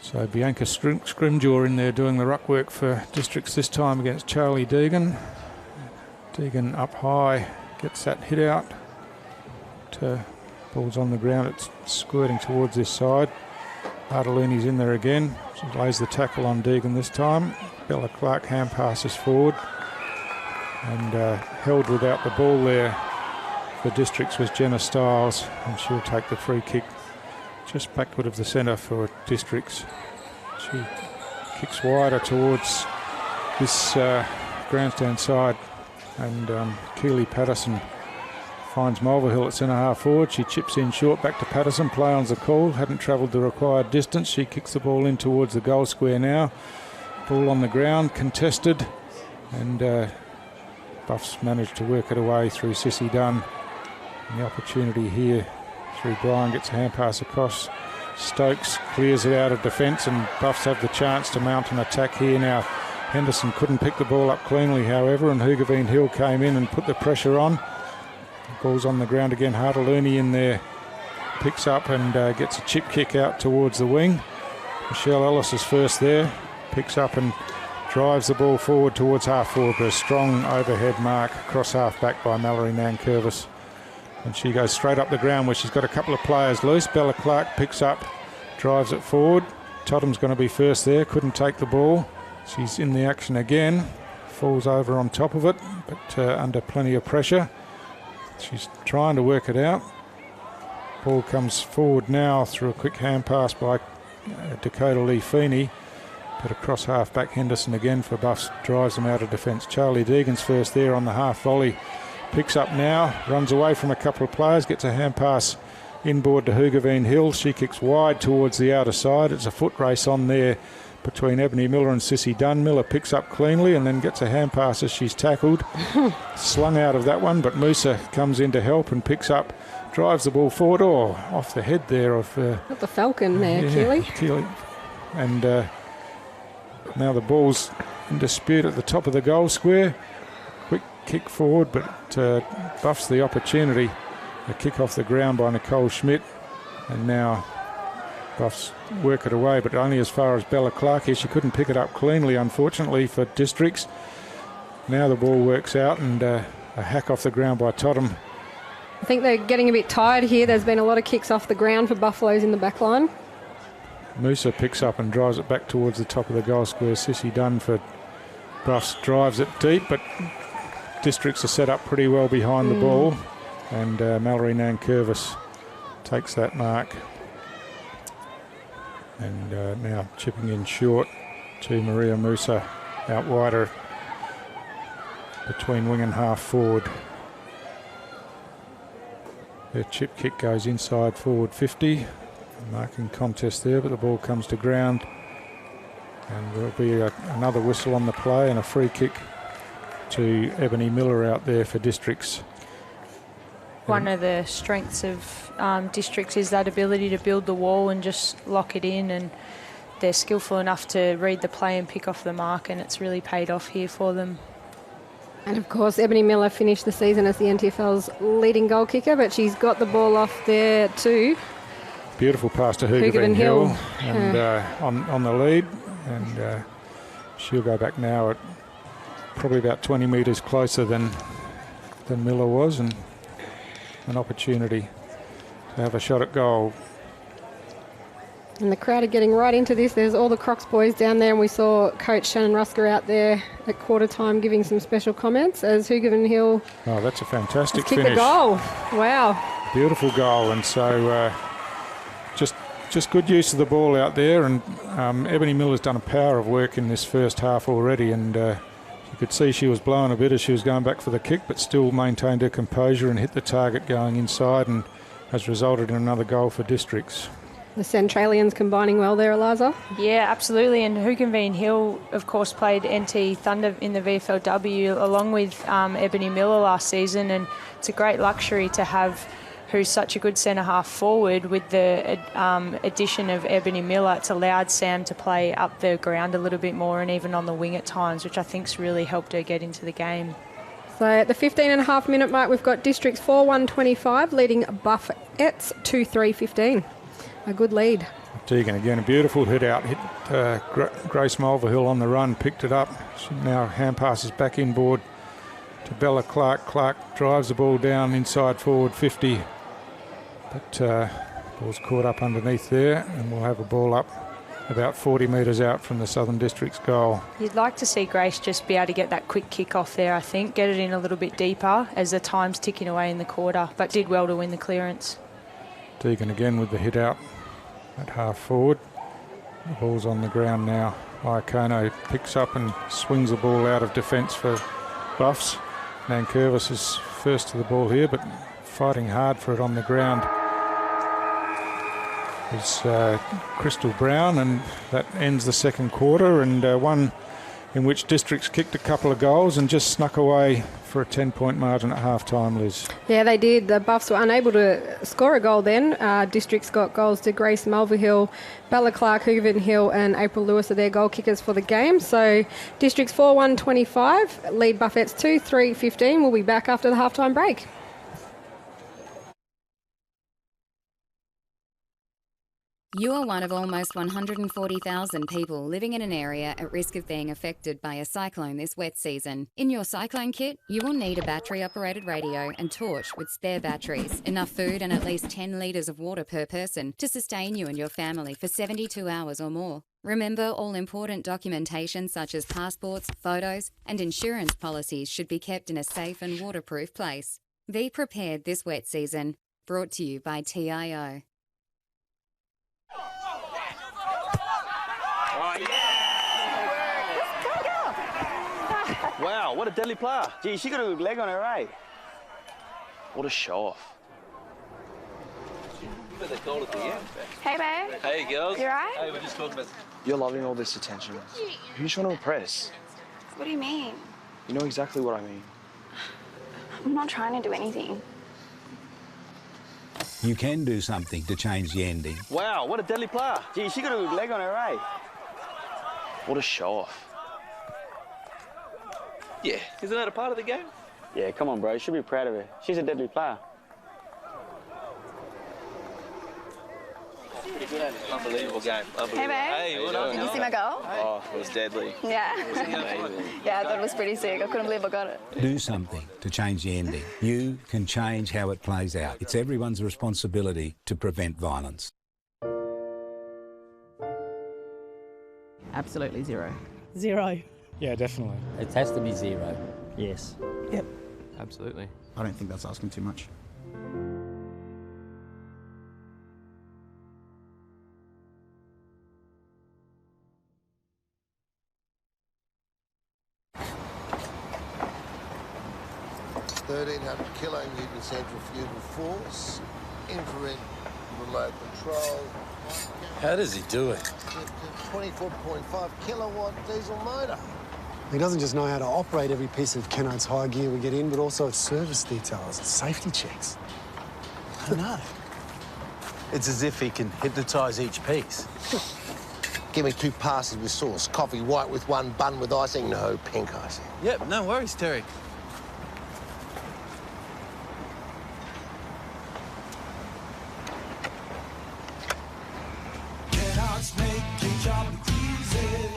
So Bianca Scrimgeour in there doing the ruck work for Districts this time against Charlie Deegan. Deegan up high, gets that hit out. Ball's on the ground, it's squirting towards this side. Arteluni's in there again. She lays the tackle on Deegan this time. Bella Clark hand passes forward, and held without the ball there for Districts was Jenna Stiles, and she'll take the free kick just backward of the centre for Districts. She kicks wider towards this grandstand side, and Keely Patterson finds Mulvihill at centre half forward. She chips in short back to Patterson. Play on's the call. Hadn't travelled the required distance. She kicks the ball in towards the goal square now. Ball on the ground, contested, and Buffs managed to work it away through Sissy Dunn. And the opportunity here through Bryan gets a hand pass across. Stokes clears it out of defence, and Buffs have the chance to mount an attack here now. Henderson couldn't pick the ball up cleanly, however, and Hoogeveen Hill came in and put the pressure on. The ball's on the ground again. Hartaluni in there, picks up and gets a chip kick out towards the wing. Michelle Ellis is first there, picks up and drives the ball forward towards half forward for a strong overhead mark across half back by Mallory Nankervis. And she goes straight up the ground where she's got a couple of players loose. Bella Clark picks up, drives it forward. Totham's going to be first there, couldn't take the ball. She's in the action again, falls over on top of it, but under plenty of pressure. She's trying to work it out. Ball comes forward now through a quick hand pass by Dakota Lee Feeney, but across half back Henderson again for Buffs, drives them out of defence. Charlie Deegan's first there on the half volley, picks up now, runs away from a couple of players, gets a hand pass inboard to Hoogeveen Hill. She kicks wide towards the outer side. It's a foot race on there between Ebony Miller and Sissy Dunn. Miller picks up cleanly and then gets a hand pass as she's tackled. Slung out of that one, but Musa comes in to help and picks up, drives the ball forward. Oh, off the head there of... Got the Falcon there, Keely. And now the ball's in dispute at the top of the goal square. Quick kick forward, but Buffs the opportunity. A kick off the ground by Nicole Schmidt. And now Buffs work it away, but only as far as Bella Clark here. She couldn't pick it up cleanly, unfortunately, for Districts. Now the ball works out, and a hack off the ground by Totham. I think they're getting a bit tired here. There's been a lot of kicks off the ground for Buffaloes in the back line. Musa picks up and drives it back towards the top of the goal square. Sissy Dunn for Buffs drives it deep, but Districts are set up pretty well behind the ball, and Mallory Nankervis takes that mark. And now chipping in short to Maria Musa, out wider between wing and half forward. Her chip kick goes inside forward 50. Marking contest there, but the ball comes to ground. And there'll be another whistle on the play and a free kick to Ebony Miller out there for Districts. One of the strengths of Districts is that ability to build the wall and just lock it in, and they're skillful enough to read the play and pick off the mark, and it's really paid off here for them. And of course, Ebony Miller finished the season as the NTFL's leading goal kicker, but she's got the ball off there too. Beautiful pass to Hoogerveen Hill and on the lead, and she'll go back now at probably about 20 metres closer than Miller was, and an opportunity to have a shot at goal. And the crowd are getting right into this. There's all the Crocs boys down there, and we saw Coach Shannon Rusker out there at quarter time giving some special comments as Hoogerveen Hill. Oh, that's a fantastic kick finish. The goal. Wow. Beautiful goal, and so just good use of the ball out there, and Ebony Miller's done a power of work in this first half already, and you could see she was blowing a bit as she was going back for the kick, but still maintained her composure and hit the target going inside, and has resulted in another goal for Districts. The Centralians combining well there, Eliza. Yeah, absolutely. And Hoogerveen Hill, of course, played NT Thunder in the VFLW along with Ebony Miller last season, and it's a great luxury to have who's such a good centre-half forward. With the addition of Ebony Miller, it's allowed Sam to play up the ground a little bit more and even on the wing at times, which I think's really helped her get into the game. So at the 15.5 minute mark, we've got Districts 4-1-25 leading Buffettes 2-3-15. A good lead. Tegan again, a beautiful hit out. Hit Grace Mulvihill on the run, picked it up. She now hand passes back inboard to Bella Clark. Clark drives the ball down inside forward 50. But ball's caught up underneath there, and we'll have a ball up about 40 metres out from the Southern District's goal. You'd like to see Grace just be able to get that quick kick off there, I think, get it in a little bit deeper as the time's ticking away in the quarter, but did well to win the clearance. Deegan again with the hit out at half forward. The ball's on the ground now. Iacono picks up and swings the ball out of defence for Buffs. Nankervis is first to the ball here, but fighting hard for it on the ground is Crystal Brown, and that ends the second quarter, and one in which Districts kicked a couple of goals and just snuck away for a 10-point margin at half-time, Liz. Yeah, they did. The Buffs were unable to score a goal then. Districts got goals to Grace Mulvihill, Bella Clark, Hoogerveen Hill and April Lewis are their goal kickers for the game. So Districts 4-1-25, lead Buffettes 2-3-15. We'll be back after the half-time break. You are one of almost 140,000 people living in an area at risk of being affected by a cyclone this wet season. In your cyclone kit, you will need a battery-operated radio and torch with spare batteries, enough food and at least 10 litres of water per person to sustain you and your family for 72 hours or more. Remember, all important documentation such as passports, photos and insurance policies should be kept in a safe and waterproof place. Be prepared this wet season. Brought to you by TIO. Wow, what a deadly player. Gee, she got a good leg on her, eh? What a show-off. Hey, babe. Hey, girls. You right? Hey, we're just talking about... You're loving all this attention. Who are you trying to impress? What do you mean? You know exactly what I mean. I'm not trying to do anything. You can do something to change the ending. Wow, what a deadly player. Gee, she got a good leg on her, eh? What a show-off. Yeah, isn't that a part of the game? Yeah, come on, bro. You should be proud of her. She's a deadly player. Pretty good. Unbelievable game. Unbelievable. Hey, babe. Hey, what up? Did you see my goal? Oh, it was deadly. Yeah. It was amazing. Yeah, I thought it was pretty sick. I couldn't believe I got it. Do something to change the ending. You can change how it plays out. It's everyone's responsibility to prevent violence. Absolutely zero. Zero. Yeah, definitely. It has to be zero. Yes. Yep. Absolutely. I don't think that's asking too much. (1,300 kilonewton centrifugal force, infrared remote control. How does he do it? 24.5 kilowatt diesel motor. He doesn't just know how to operate every piece of Kennard's hire gear we get in, but also its service details, its safety checks. I know. It's as if he can hypnotise each piece. Give me 2 passes with sauce. Coffee white with 1 bun with icing. No pink icing. Yep, no worries, Terry. Kennard's making job easy.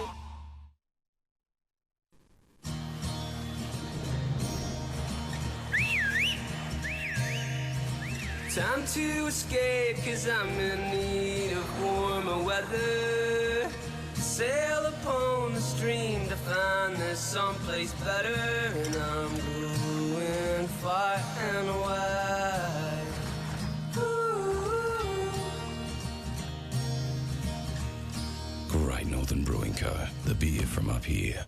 Time to escape, cause I'm in need of warmer weather. Sail upon the stream to find there's someplace better. And I'm going far and wide. Great Northern Brewing Co., the beer from up here.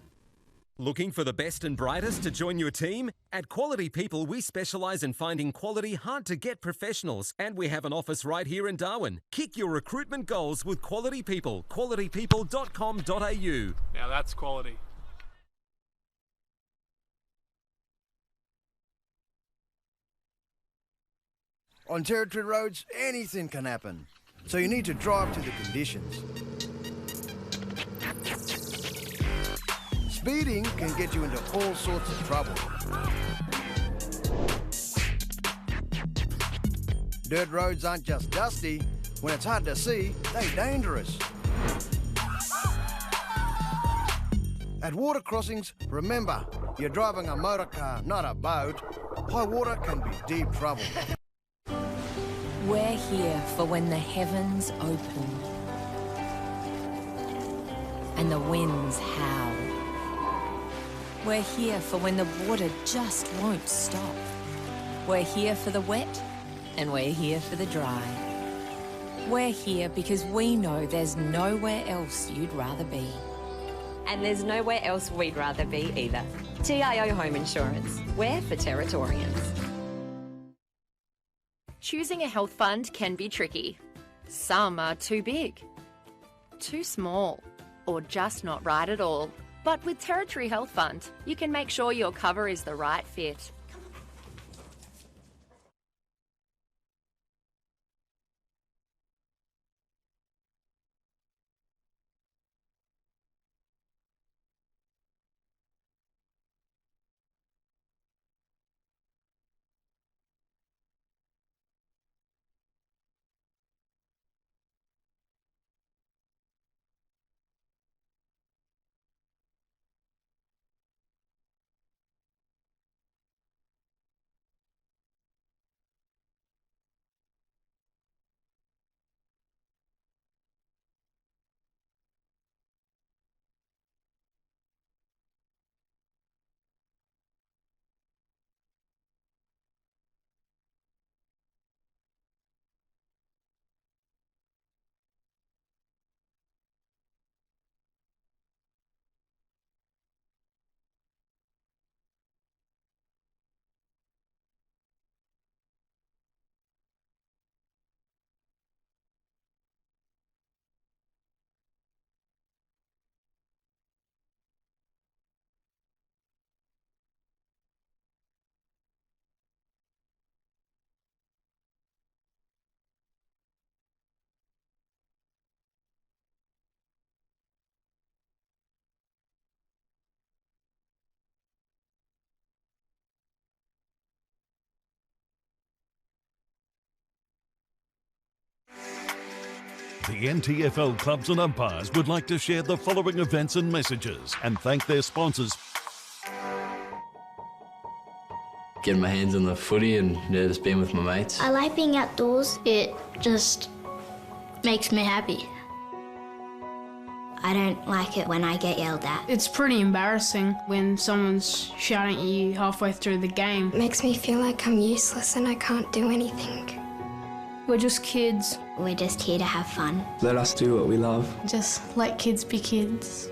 Looking for the best and brightest to join your team? At Quality People, we specialise in finding quality, hard-to-get professionals, and we have an office right here in Darwin. Kick your recruitment goals with Quality People. qualitypeople.com.au. Now that's quality. On Territory roads, anything can happen, so you need to drive to the conditions. Speeding can get you into all sorts of trouble. Dirt roads aren't just dusty. When it's hard to see, they're dangerous. At water crossings, remember, you're driving a motor car, not a boat. High water can be deep trouble. We're here for when the heavens open and the winds howl. We're here for when the water just won't stop. We're here for the wet and we're here for the dry. We're here because we know there's nowhere else you'd rather be. And there's nowhere else we'd rather be either. TIO Home Insurance. We're for Territorians. Choosing a health fund can be tricky. Some are too big, too small, or just not right at all. But with Territory Health Fund, you can make sure your cover is the right fit. The NTFL clubs and umpires would like to share the following events and messages and thank their sponsors. Getting my hands on the footy and just being with my mates. I like being outdoors. It just makes me happy. I don't like it when I get yelled at. It's pretty embarrassing when someone's shouting at you halfway through the game. It makes me feel like I'm useless and I can't do anything. We're just kids. We're just here to have fun. Let us do what we love. Just let kids be kids.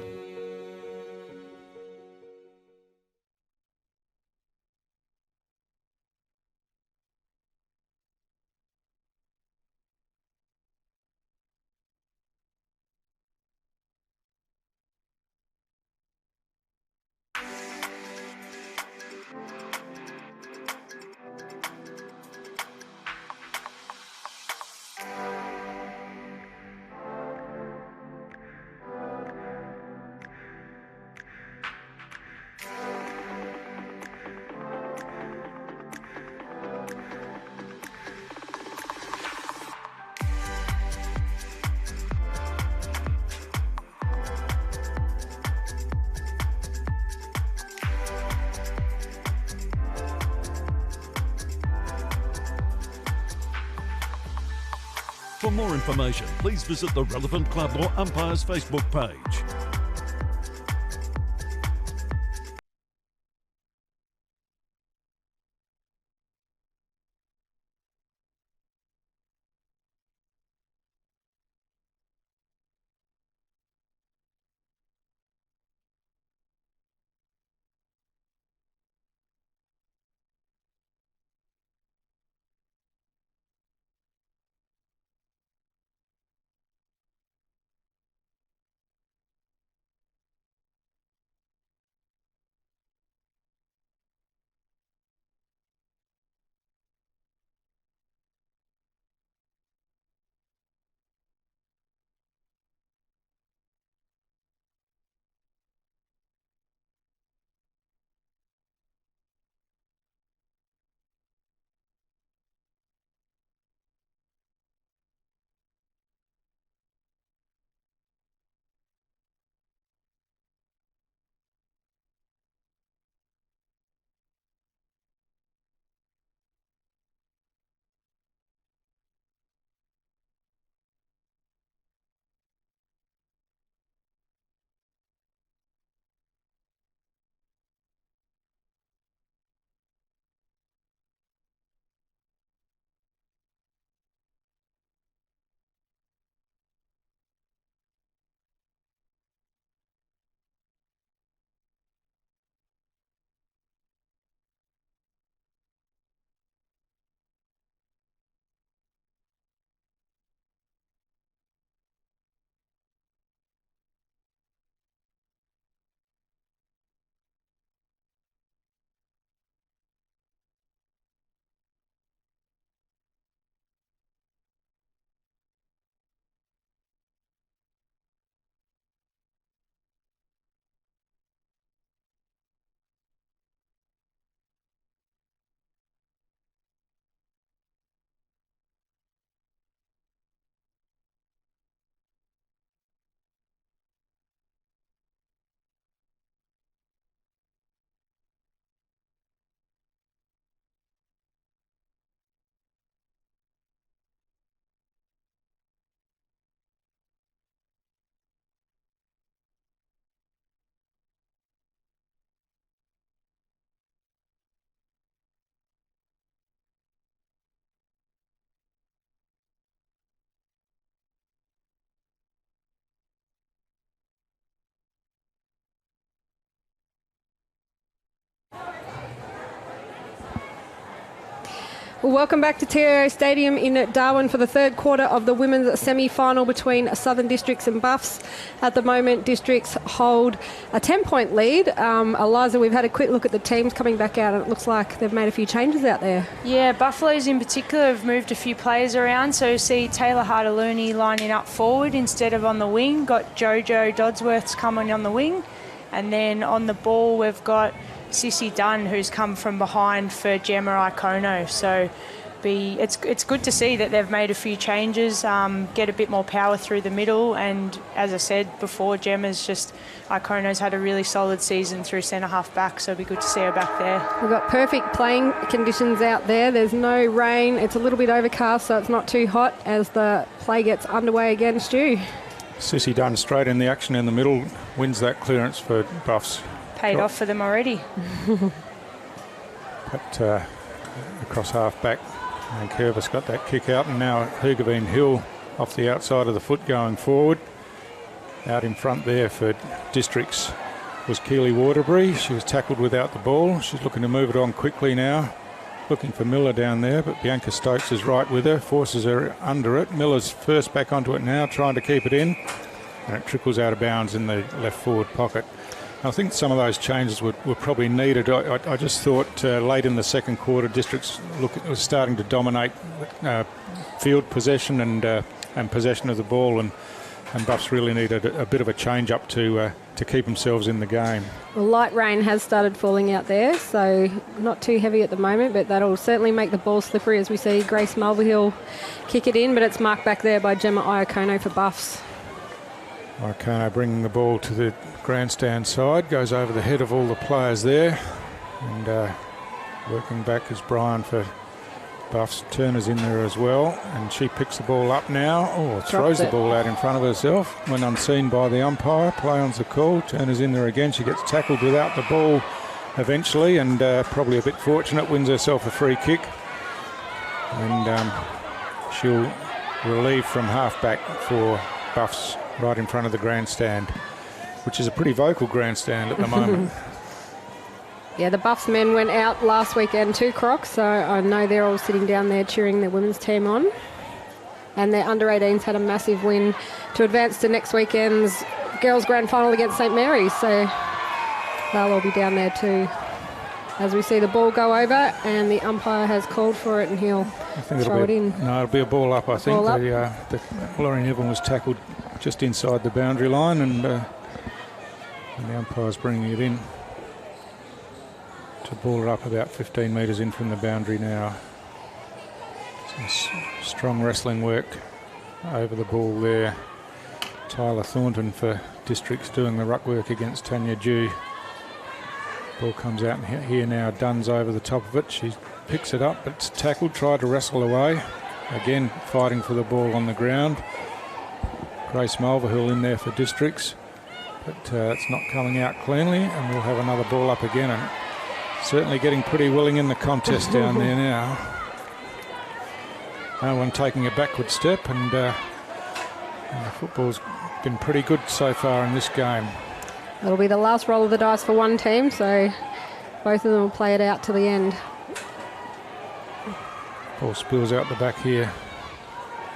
For more information, please visit the relevant club or umpire's Facebook page. Well, welcome back to TIO Stadium in Darwin for the third quarter of the women's semi-final between Southern Districts and Buffs. At the moment, Districts hold a 10-point lead. Eliza, we've had a quick look at the teams coming back out, and it looks like they've made a few changes out there. Yeah, Buffaloes in particular have moved a few players around. So you see Taylor Harder-Looney lining up forward instead of on the wing. Got Jojo Dodsworth's coming on the wing. And then on the ball, we've got Sissy Dunn, who's come from behind for Gemma Icono. So it's good to see that they've made a few changes, get a bit more power through the middle. And as I said before, Icono's had a really solid season through centre half back, so it'll be good to see her back there. We've got perfect playing conditions out there. There's no rain. It's a little bit overcast, so it's not too hot as the play gets underway again. Stu. Sissy Dunn straight in the action in the middle, wins that clearance for Buffs. Paid off for them already. But across half back, and Curvis got that kick out, and now Hugavine Hill off the outside of the foot going forward. Out in front there for Districts was Keely Waterbury. She was tackled without the ball. She's looking to move it on quickly now. Looking for Miller down there, but Bianca Stokes is right with her, forces her under it. Miller's first back onto it now, trying to keep it in, and it trickles out of bounds in the left forward pocket. I think some of those changes were probably needed. I just thought late in the second quarter, Districts was starting to dominate field possession and possession of the ball, and Buffs really needed a bit of a change up to keep themselves in the game. Well, light rain has started falling out there, so not too heavy at the moment, but that'll certainly make the ball slippery as we see Grace Mulvihill kick it in, but it's marked back there by Gemma Iacono for Buffs. Iacono bringing the ball to the grandstand side, goes over the head of all the players there, and working back is Brian for Buffs. Turner's in there as well, and she picks the ball up now. Oh, throws the it. ball out in front of herself when unseen by the umpire. Play on's the call. Turner's in there again. She gets tackled without the ball eventually, and probably a bit fortunate, wins herself a free kick. And she'll relieve from half-back for Buffs right in front of the grandstand, which is a pretty vocal grandstand at the moment. Yeah, the Buffs men went out last weekend too, Croc, so I know they're all sitting down there cheering their women's team on. And their under-18s had a massive win to advance to next weekend's girls' grand final against St Mary's, so they'll all be down there too. As we see the ball go over, and the umpire has called for it, and he'll throw it in. No, it'll be a ball up, I think. Ball up. Laurie Neville was tackled just inside the boundary line, and the umpire's bringing it in to ball it up about 15 metres in from the boundary now. Some strong wrestling work over the ball there. Tyler Thornton for Districts doing the ruck work against Tanya Dew. Ball comes out and here now. Dunn's over the top of it. She picks it up, but it's tackled, tried to wrestle away. Again, fighting for the ball on the ground. Grace Mulvihill in there for Districts, but it's not coming out cleanly, and we'll have another ball up again. And certainly getting pretty willing in the contest down there now. No one taking a backward step, and the football's been pretty good so far in this game. It'll be the last roll of the dice for one team, so both of them will play it out to the end. Ball spills out the back here.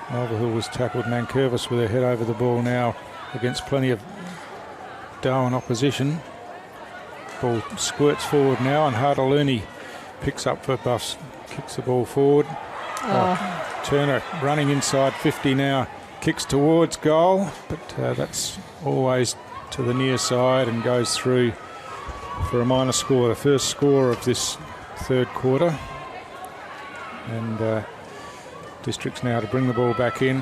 Mulvihill was tackled. Nankervis with her head over the ball now against plenty of Darwin opposition. Ball squirts forward now, and Hartaluni picks up for Buffs, kicks the ball forward. Turner running inside 50 now, kicks towards goal, but that's always to the near side and goes through for a minor score, the first score of this third quarter. And Districts now to bring the ball back in.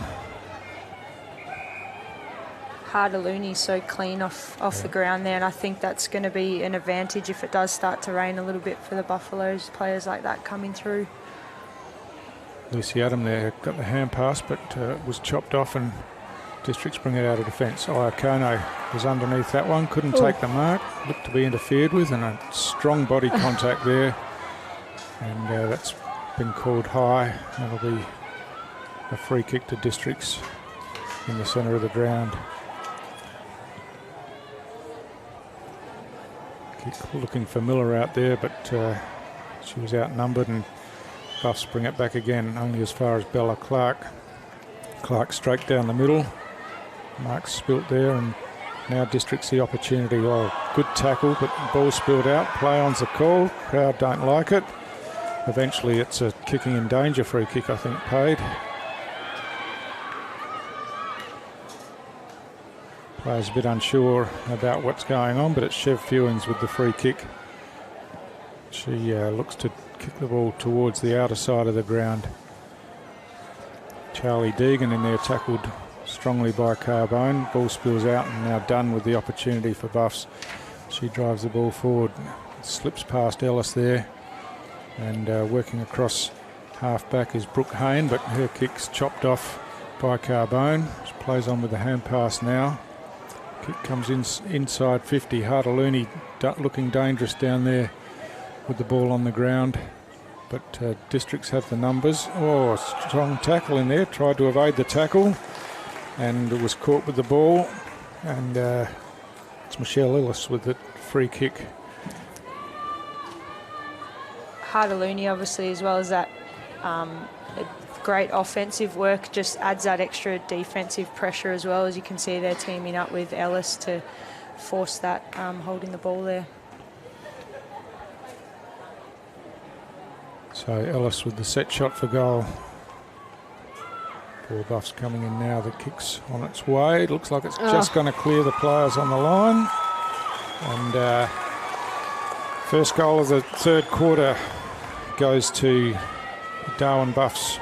Hartaluni's so clean off the ground there, and I think that's going to be an advantage if it does start to rain a little bit for the Buffaloes, players like that coming through. Lucy Adam there got the hand pass, but was chopped off, and Districts bring it out of defence. Iakono was underneath that one, couldn't take the mark, looked to be interfered with, and a strong body contact there. And that's been called high. That'll be a free kick to Districts in the centre of the ground. Keep looking for Miller out there, but she was outnumbered, and Buffs bring it back again, only as far as Bella Clark. Clark straight down the middle. Mark's spilt there, and now Districts the opportunity. Oh, good tackle, but ball spilled out. Play on's the call. Crowd don't like it. Eventually it's a kicking in danger free kick, I think, paid. Players a bit unsure about what's going on, but it's Chev Fewings with the free kick. She looks to kick the ball towards the outer side of the ground. Charlie Deegan in there, tackled strongly by Carbone. Ball spills out, and now Dunn with the opportunity for Buffs. She drives the ball forward, slips past Ellis there, and working across half-back is Brooke Hayne, but her kick's chopped off by Carbone. She plays on with the hand pass now. Kick comes inside 50. Hartaluni looking dangerous down there with the ball on the ground, but Districts have the numbers. Oh, strong tackle in there, tried to evade the tackle and was caught with the ball, and it's Michelle Ellis with the free kick. Hartaluni, obviously, as well as that great offensive work, just adds that extra defensive pressure as well. As you can see, they're teaming up with Ellis to force that holding the ball there. So Ellis with the set shot for goal. Four Buffs coming in now. The kick's on its way. It looks like it's just going to clear the players on the line. And first goal of the third quarter goes to Darwin Buffs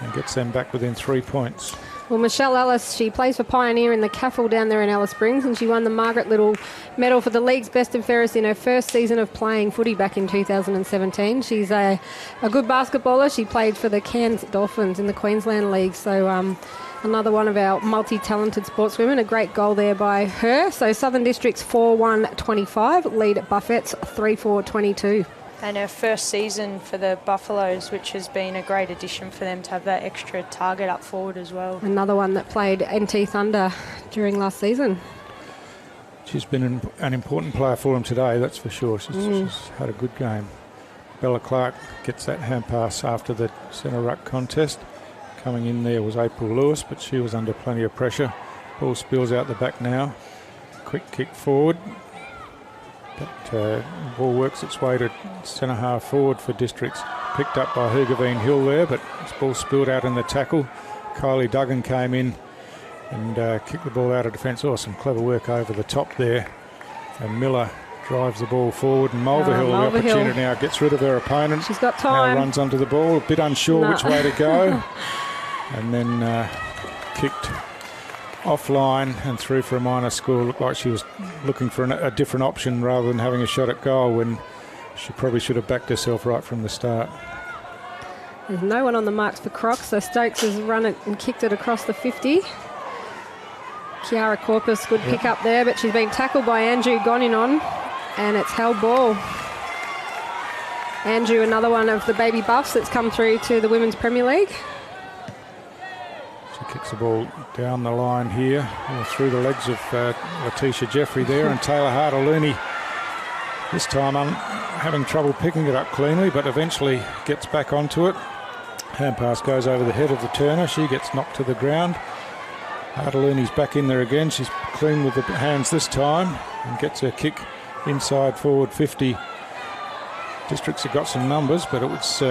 and gets them back within 3 points. Well, Michelle Ellis, she plays for Pioneer in the CAFL down there in Alice Springs, and she won the Margaret Little medal for the league's best and fairest in her first season of playing footy back in 2017. She's a good basketballer. She played for the Cairns Dolphins in the Queensland League, so another one of our multi-talented sportswomen. A great goal there by her. So Southern Districts 4-1-25, lead Buffets 3-4-22. And her first season for the Buffaloes, which has been a great addition for them to have that extra target up forward as well. Another one that played NT Thunder during last season. She's been an important player for them today, that's for sure. She's had a good game. Bella Clark gets that hand pass after the centre ruck contest. Coming in there was April Lewis, but she was under plenty of pressure. Ball spills out the back now. Quick kick forward. But ball works its way to centre half forward for Districts. Picked up by Hugavine Hill there, but this ball spilled out in the tackle. Kylie Duggan came in and kicked the ball out of defence. Oh, some clever work over the top there. And Miller drives the ball forward, and Mulvihill, the opportunity now, gets rid of her opponent. She's got time. Now runs onto the ball, a bit unsure which way to go. And then kicked offline and through for a minor score. Looked like she was looking for a different option rather than having a shot at goal, when she probably should have backed herself right from the start. There's no one on the marks for Crocs, so Stokes has run it and kicked it across the 50. Kiara Corpus, good pick up there, but she's been tackled by Andrew Goninon, and it's held ball. Andrew, another one of the baby buffs that's come through to the Women's Premier League. Kicks the ball down the line here, through the legs of Letitia Jeffrey there, and Taylor Harder-Looney this time having trouble picking it up cleanly, but eventually gets back onto it. Hand pass goes over the head of the turner. She gets knocked to the ground. Harder-Looney's back in there again. She's clean with the hands this time and gets her kick inside forward 50. Districts have got some numbers, but it was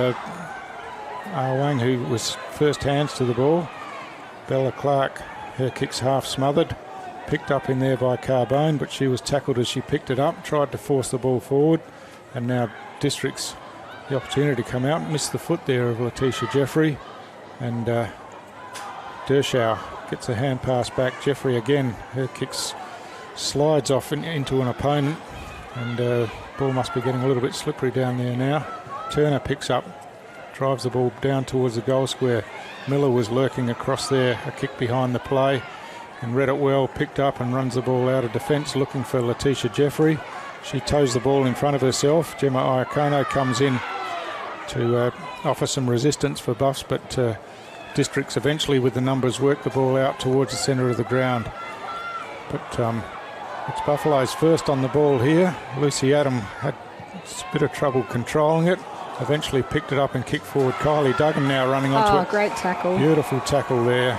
Wang who was first hands to the ball. Bella Clark, her kick's half smothered, picked up in there by Carbone, but she was tackled as she picked it up, tried to force the ball forward, and now Districts the opportunity to come out, missed the foot there of Letitia Jeffrey, and Dershau gets a hand pass back. Jeffrey again, her kicks slides off into an opponent, and ball must be getting a little bit slippery down there now. Turner picks up, drives the ball down towards the goal square. Miller was lurking across there, a kick behind the play, and read it well, picked up and runs the ball out of defence looking for Letitia Jeffrey. She toes the ball in front of herself. Gemma Iacono comes in to offer some resistance for Buffs, but Districts eventually with the numbers work the ball out towards the centre of the ground. But it's Buffalo's first on the ball here. Lucy Adam had a bit of trouble controlling it. Eventually picked it up and kicked forward. Kylie Duggan now running onto it. Oh, great tackle. Beautiful tackle there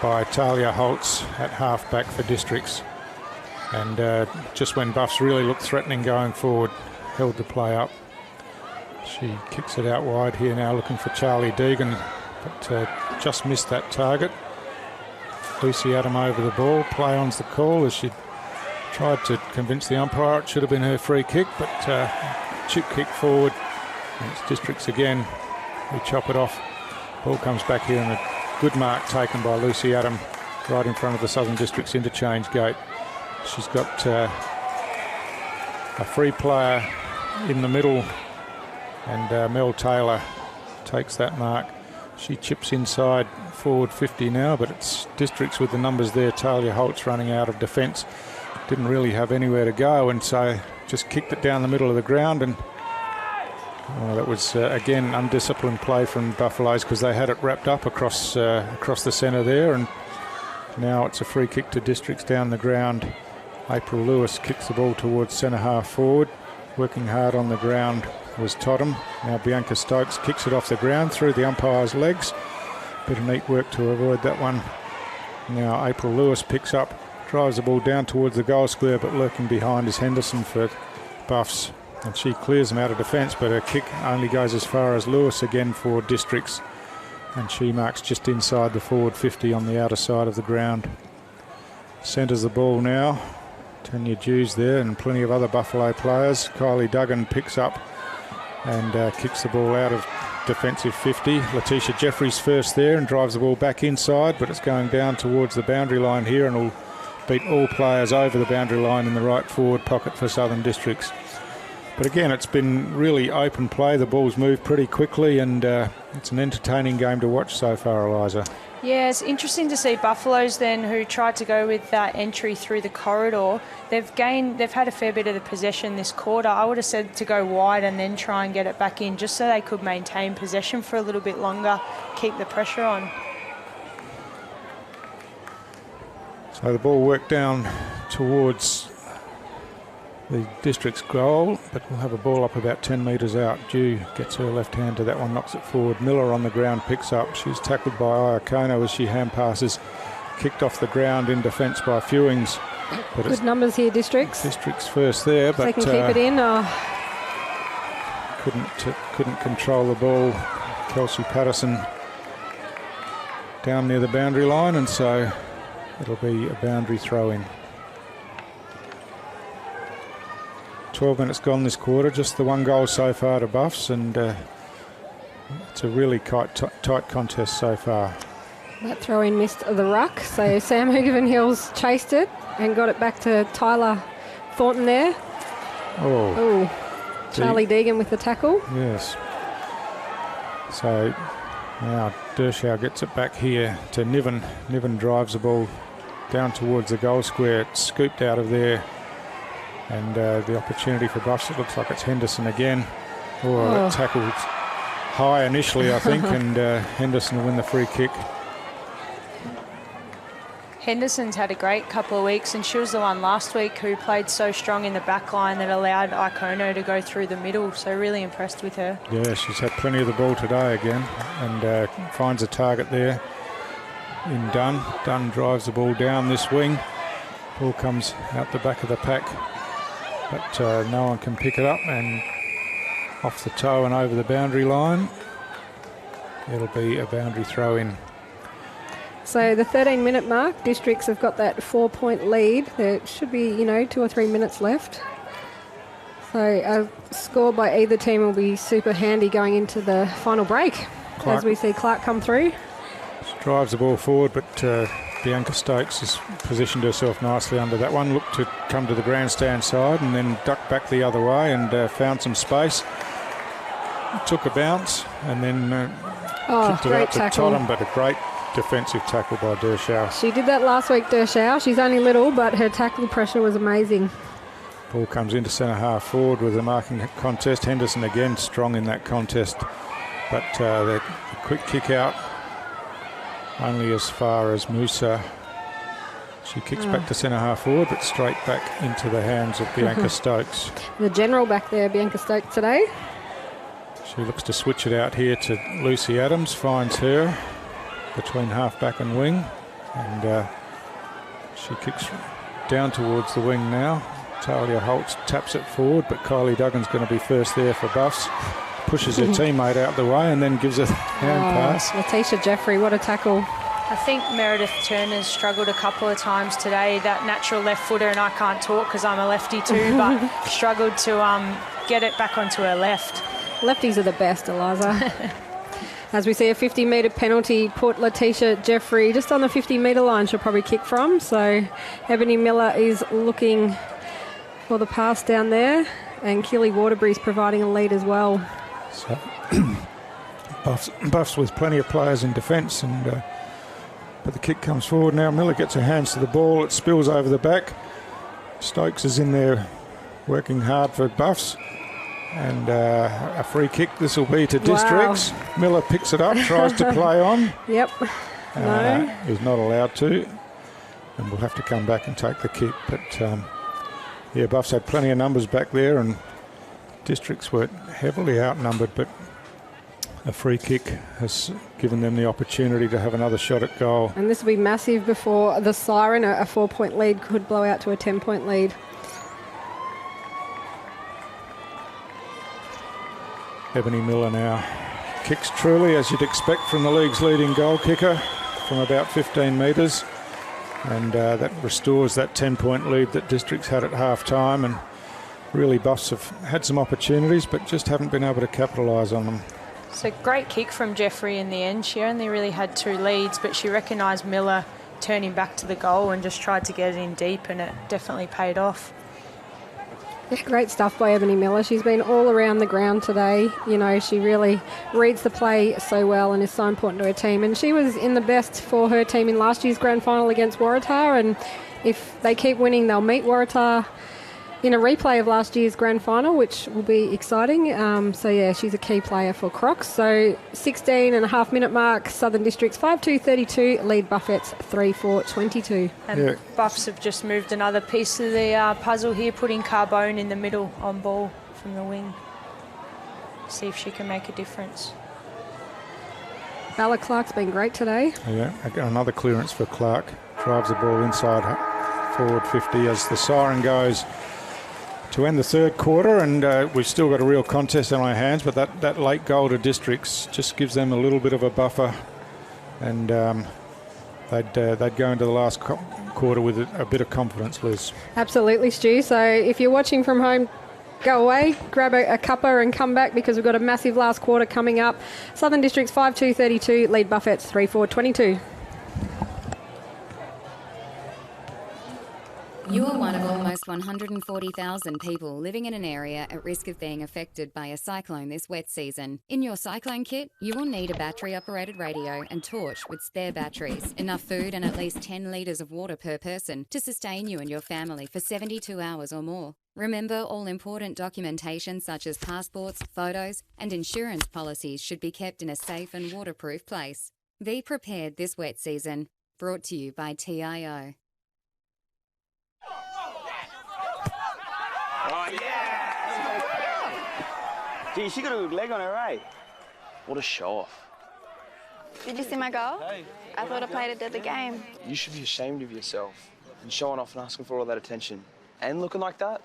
by Talia Holtz at half-back for Districts. And just when Buffs really looked threatening going forward, held the play up. She kicks it out wide here now, looking for Charlie Deegan, but just missed that target. Lucy Adam over the ball. Play on's the call as she tried to convince the umpire it should have been her free kick, but chip kick forward. And it's Districts again. We chop it off. Ball comes back here, and a good mark taken by Lucy Adam right in front of the Southern Districts interchange gate. She's got a free player in the middle, and Mel Taylor takes that mark. She chips inside forward 50 now, but it's Districts with the numbers there. Talia Holtz running out of defence. Didn't really have anywhere to go, and so just kicked it down the middle of the ground, and that was, again, undisciplined play from Buffaloes because they had it wrapped up across the centre there, and now it's a free kick to Districts down the ground. April Lewis kicks the ball towards centre half forward. Working hard on the ground was Totham. Now Bianca Stokes kicks it off the ground through the umpire's legs. Bit of neat work to avoid that one. Now April Lewis picks up, drives the ball down towards the goal square, but lurking behind is Henderson for Buffs. And she clears them out of defence, but her kick only goes as far as Lewis again for Districts. And she marks just inside the forward 50 on the outer side of the ground. Centres the ball now. Tanya Dews there and plenty of other Buffalo players. Kylie Duggan picks up and kicks the ball out of defensive 50. Letitia Jeffries first there and drives the ball back inside, but it's going down towards the boundary line here and will beat all players over the boundary line in the right forward pocket for Southern Districts. But again, it's been really open play. The ball's moved pretty quickly, and it's an entertaining game to watch so far, Eliza. Yeah, it's interesting to see Buffaloes then, who tried to go with that entry through the corridor. They've had a fair bit of the possession this quarter. I would have said to go wide and then try and get it back in, just so they could maintain possession for a little bit longer, keep the pressure on. So the ball worked down towards the district's goal, but we'll have a ball up about 10 metres out. Dew gets her left hand to that one, knocks it forward. Miller on the ground picks up. She's tackled by Iacono as she hand passes. Kicked off the ground in defence by Fewings. But good numbers here, Districts. Districts first there, but they can keep it in. Couldn't control the ball. Kelsey Patterson down near the boundary line, and so it'll be a boundary throw in. 12 minutes gone this quarter, just the one goal so far to Buffs, and it's a really tight contest so far. That throw in missed the ruck, so Sam Hoogervan-Hills chased it and got it back to Tyler Thornton there. Oh, Charlie Deegan with the tackle. Yes. So now Dershau gets it back here to Niven. Niven drives the ball down towards the goal square. It's scooped out of there. And the opportunity for Buffs, it looks like it's Henderson again. That tackled high initially, I think, and Henderson will win the free kick. Henderson's had a great couple of weeks, and she was the one last week who played so strong in the back line that allowed Iacono to go through the middle, so really impressed with her. Yeah, she's had plenty of the ball today again, and finds a target there in Dunn. Dunn drives the ball down this wing. Ball comes out the back of the pack, but no one can pick it up, and off the toe and over the boundary line. It'll be a boundary throw in. So the 13-minute mark, Districts have got that 4-point lead. There should be, 2 or 3 minutes left. So a score by either team will be super handy going into the final break, as we see Clark come through. She drives the ball forward, but Bianca Stokes has positioned herself nicely under that one. Looked to come to the grandstand side and then ducked back the other way and found some space. Took a bounce and then kicked it out to Tottenham, but a great defensive tackle by Dershau. She did that last week, Dershau. She's only little, but her tackle pressure was amazing. Ball comes into centre half forward with a marking contest. Henderson again strong in that contest, but the quick kick out only as far as Musa. She kicks back to centre half forward, but straight back into the hands of Bianca Stokes. The general back there, Bianca Stokes today. She looks to switch it out here to Lucy Adams, finds her between half-back and wing, and she kicks down towards the wing now. Talia Holtz taps it forward, but Kylie Duggan's going to be first there for Buffs. Pushes her teammate out the way and then gives a hand pass. Letitia Jeffrey, what a tackle. I think Meredith Turner's struggled a couple of times today, that natural left footer, and I can't talk because I'm a lefty too, but struggled to get it back onto her left. Lefties are the best, Eliza. As we see a 50-metre penalty put Letitia Jeffrey just on the 50-metre line she'll probably kick from. So Ebony Miller is looking for the pass down there, and Keely Waterbury's providing a lead as well. So Buffs with plenty of players in defence, and but the kick comes forward now. Miller gets her hands to the ball. It spills over the back. Stokes is in there working hard for Buffs. And a free kick this will be to Districts. Wow. Miller picks it up, tries to play on. Yep. No. He's not allowed to. And we'll have to come back and take the kick. But, yeah, Buffs had plenty of numbers back there, and Districts were heavily outnumbered. But a free kick has given them the opportunity to have another shot at goal. And this will be massive before the siren. A 4-point lead could blow out to a 10-point lead. Ebony Miller now kicks truly, as you'd expect from the league's leading goal kicker, from about 15 metres. And that restores that 10-point lead that Districts had at half-time. And really Buffs have had some opportunities, but just haven't been able to capitalise on them. It's a great kick from Jeffrey in the end. She only really had 2 leads, but she recognised Miller turning back to the goal and just tried to get it in deep, and it definitely paid off. Yeah, great stuff by Ebony Miller. She's been all around the ground today. You know, she really reads the play so well and is so important to her team. And she was in the best for her team in last year's grand final against Waratah. And if they keep winning, they'll meet Waratah in a replay of last year's grand final, which will be exciting. So, yeah, she's a key player for Crocs. So, 16.5-minute mark, Southern Districts 5-2-32, lead Buffets 3-4-22. And Buffs have just moved another piece of the puzzle here, putting Carbone in the middle on ball from the wing. See if she can make a difference. Bella Clark's been great today. Yeah, another clearance for Clark. Drives the ball inside forward 50 as the siren goes to end the third quarter, and we've still got a real contest on our hands, but that late goal to Districts just gives them a little bit of a buffer, and they'd go into the last quarter with a bit of confidence, Liz. Absolutely, Stu. So if you're watching from home, go away, grab a cuppa and come back, because we've got a massive last quarter coming up. Southern Districts 5-2-32, lead Buffets 3-4-22. You are one of almost 140,000 people living in an area at risk of being affected by a cyclone this wet season. In your cyclone kit, you will need a battery-operated radio and torch with spare batteries, enough food and at least 10 litres of water per person to sustain you and your family for 72 hours or more. Remember, all important documentation such as passports, photos and insurance policies should be kept in a safe and waterproof place. Be prepared this wet season. Brought to you by TIO. Oh, yeah! Gee, she got a good leg on her, eh? What a show-off. Did you see my goal? Hey. I thought I played a deadly game. You should be ashamed of yourself and showing off and asking for all that attention. And looking like that.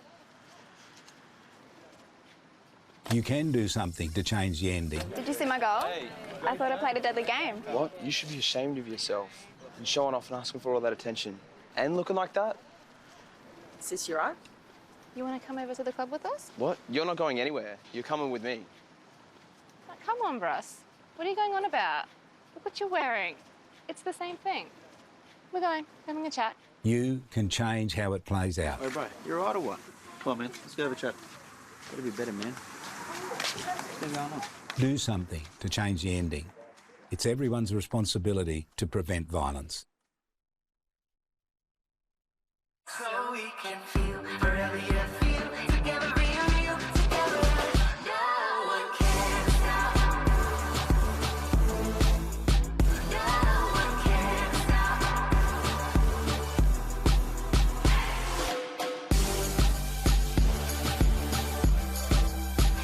You can do something to change the ending. Did you see my goal? Hey. I thought I played a deadly game. What? You should be ashamed of yourself and showing off and asking for all that attention. And looking like that. Is this your right? You want to come over to the club with us? What? You're not going anywhere. You're coming with me. Oh, come on, Bruss. What are you going on about? Look what you're wearing. It's the same thing. We're going, having a chat. You can change how it plays out. Hey, bro, you all right or what? Come on, man. Let's go have a chat. Gotta be better, man. What's been going on? Do something to change the ending. It's everyone's responsibility to prevent violence. So we can feel forever, yeah, feel together, real together. No one can stop. No one can stop.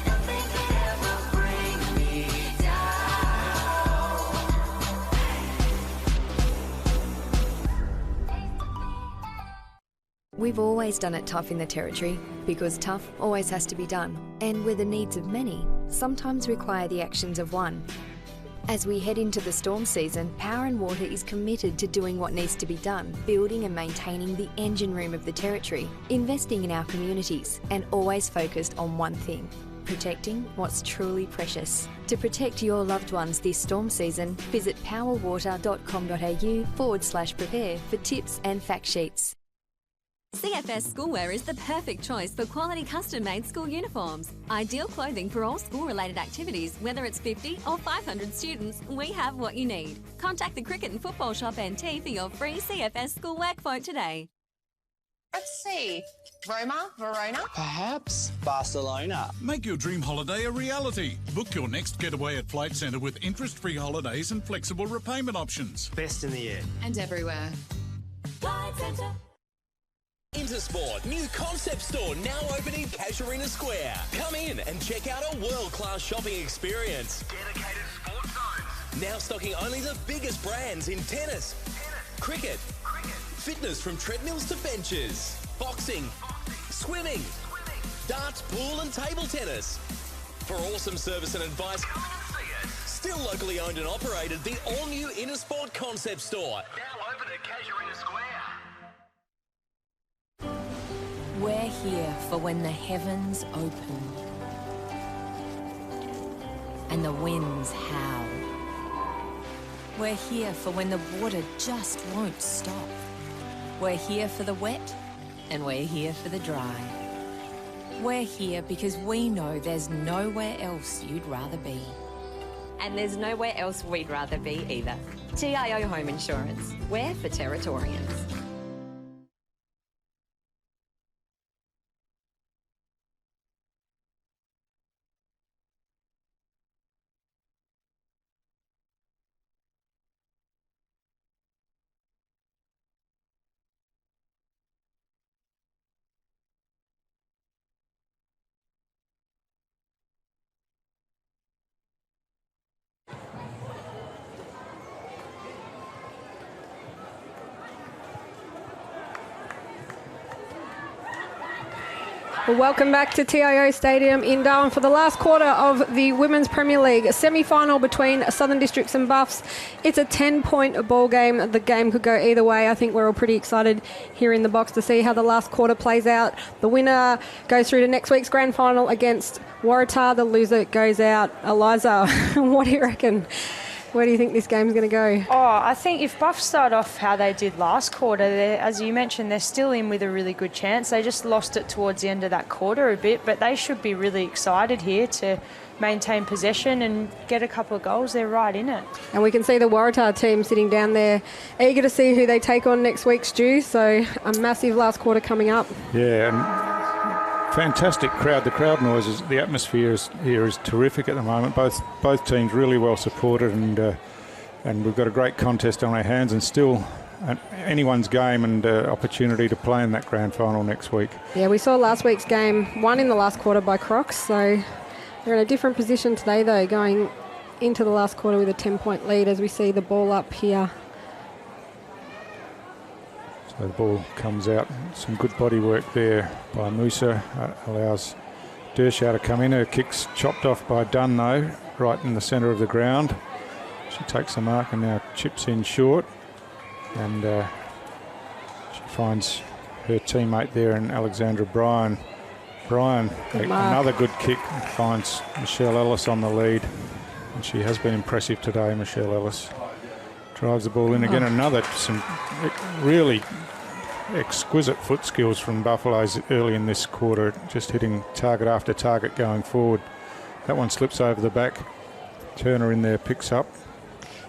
Nothing can ever bring me down. We've always done it tough in the Territory, because tough always has to be done, and where the needs of many sometimes require the actions of one. As we head into the storm season, Power and Water is committed to doing what needs to be done, building and maintaining the engine room of the Territory, investing in our communities, and always focused on one thing: protecting what's truly precious. To protect your loved ones this storm season, visit powerwater.com.au/prepare for tips and fact sheets. CFS Schoolwear is the perfect choice for quality custom-made school uniforms. Ideal clothing for all school-related activities, whether it's 50 or 500 students, we have what you need. Contact the Cricket and Football Shop NT for your free CFS Schoolwear quote today. Let's see. Roma, Verona? Perhaps Barcelona. Make your dream holiday a reality. Book your next getaway at Flight Centre with interest-free holidays and flexible repayment options. Best in the air. And everywhere. Flight Centre. Intersport, new concept store now open in Casuarina Square. Come in and check out a world-class shopping experience. Dedicated sports zones. Now stocking only the biggest brands in tennis, cricket, fitness from treadmills to benches, boxing, swimming, darts, pool and table tennis. For awesome service and advice, come and see it. Still locally owned and operated, the all-new Intersport concept store. Now open at Casuarina Square. We're here for when the heavens open and the winds howl. We're here for when the water just won't stop. We're here for the wet, and we're here for the dry. We're here because we know there's nowhere else you'd rather be. And there's nowhere else we'd rather be either. TIO Home Insurance. We're for Territorians. Well, welcome back to TIO Stadium in Darwin for the last quarter of the Women's Premier League semi-final between Southern Districts and Buffs. It's a 10-point ball game. The game could go either way. I think we're all pretty excited here in the box to see how the last quarter plays out. The winner goes through to next week's grand final against Waratah. The loser goes out. Eliza, what do you reckon? Where do you think this game's going to go? Oh, I think if Buffs start off how they did last quarter, as you mentioned, they're still in with a really good chance. They just lost it towards the end of that quarter a bit, but they should be really excited here to maintain possession and get a couple of goals. They're right in it. And we can see the Waratah team sitting down there, eager to see who they take on next week, Stu. So a massive last quarter coming up. Yeah, and fantastic crowd. The crowd noise, the atmosphere here is terrific at the moment. Both teams really well supported, and we've got a great contest on our hands, and still anyone's game and opportunity to play in that grand final next week. Yeah, we saw last week's game won in the last quarter by Crocs, so they're in a different position today, though, going into the last quarter with a 10-point lead as we see the ball up here. So the ball comes out. Some good body work there by Musa. Allows Dershaw to come in. Her kick's chopped off by Dunn, though, right in the centre of the ground. She takes the mark and now chips in short. And she finds her teammate there in Alexandra Bryan. Another good kick, finds Michelle Ellis on the lead. And she has been impressive today, Michelle Ellis. Drives the ball in again. Some really exquisite foot skills from Buffaloes early in this quarter, just hitting target after target going forward. That one slips over the back. Turner in there picks up.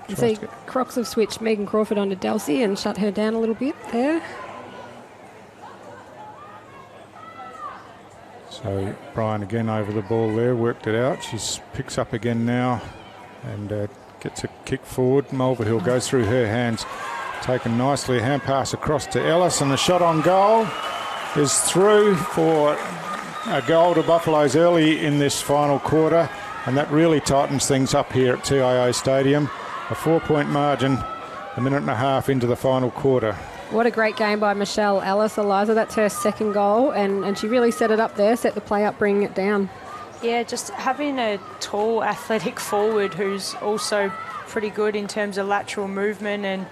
You see Crocs have switched Megan Crawford onto Delsey and shut her down a little bit there. So Bryan again over the ball there, worked it out. She picks up again now and gets a kick forward. Mulvihill goes through her hands. Taken nicely, a hand pass across to Ellis, and the shot on goal is through for a goal to Buffaloes early in this final quarter, and that really tightens things up here at TIO Stadium. A 4-point margin, a minute and a half into the final quarter. What a great game by Michelle Ellis, Eliza. That's her second goal, and she really set it up there, set the play up, bringing it down. Yeah, just having a tall, athletic forward who's also pretty good in terms of lateral movement and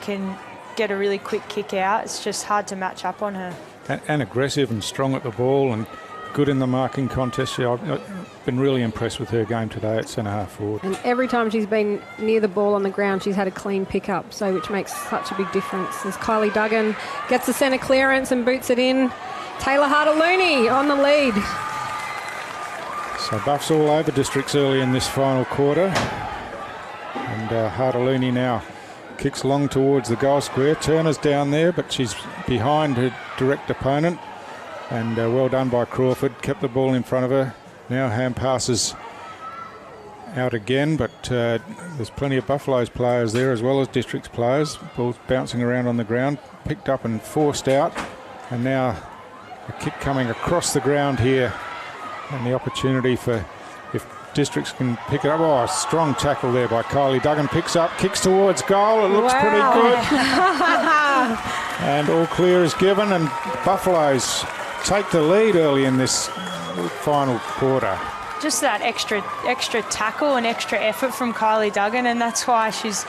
can get a really quick kick out. It's just hard to match up on her. And aggressive and strong at the ball and good in the marking contest. I've been really impressed with her game today at centre-half forward. And every time she's been near the ball on the ground, she's had a clean pick-up, so which makes such a big difference. As Kylie Duggan gets the centre clearance and boots it in. Taylor Harder-Looney on the lead. So Buffs all over Districts early in this final quarter. And Harder-Looney now kicks long towards the goal square. Turner's down there, but she's behind her direct opponent. And well done by Crawford. Kept the ball in front of her. Now hand passes out again, but there's plenty of Buffaloes players there as well as Districts players. Ball's bouncing around on the ground. Picked up and forced out. And now a kick coming across the ground here. And the opportunity for, if Districts can pick it up. Oh, a strong tackle there by Kylie Duggan. Picks up, kicks towards goal. It looks pretty good. And all clear is given, and Buffaloes take the lead early in this final quarter. Just that extra tackle and extra effort from Kylie Duggan, and that's why she's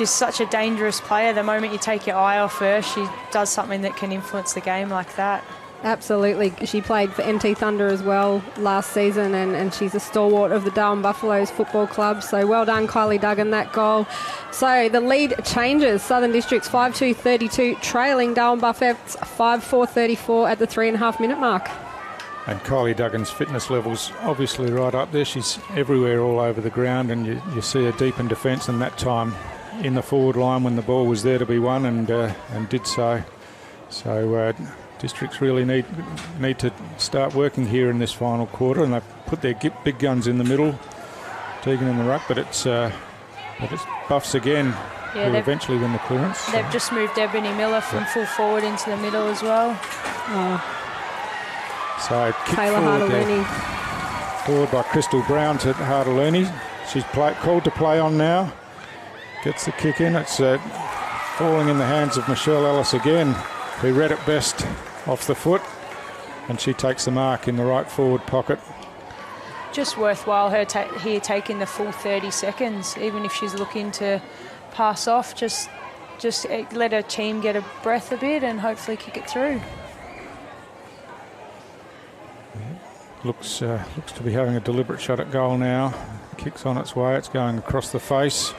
such a dangerous player. The moment you take your eye off her, she does something that can influence the game like that. Absolutely. She played for NT Thunder as well last season, and she's a stalwart of the Darwin Buffaloes Football Club. So well done, Kylie Duggan, that goal. So the lead changes. Southern Districts 5-2-32, trailing Darwin Buffets 5-4-34 at the 3.5 minute mark. And Kylie Duggan's fitness level's obviously right up there. She's everywhere all over the ground, and you see her deep in defence, and that time in the forward line when the ball was there to be won, and did so. So Districts really need to start working here in this final quarter, and they've put their big guns in the middle, Tegan in the ruck, but it's Buffs again who eventually win the clearance. They've just moved Ebony Miller from full forward into the middle as well. So kick Taylor forward, forward by Crystal Brown to Hartaluni. She's called to play on now. Gets the kick in. It's falling in the hands of Michelle Ellis again, who read it best off the foot, and she takes the mark in the right forward pocket. Just worthwhile her here taking the full 30 seconds, even if she's looking to pass off. Just let her team get a breath a bit and hopefully kick it through. Looks to be having a deliberate shot at goal now. Kick's on its way. It's going across the face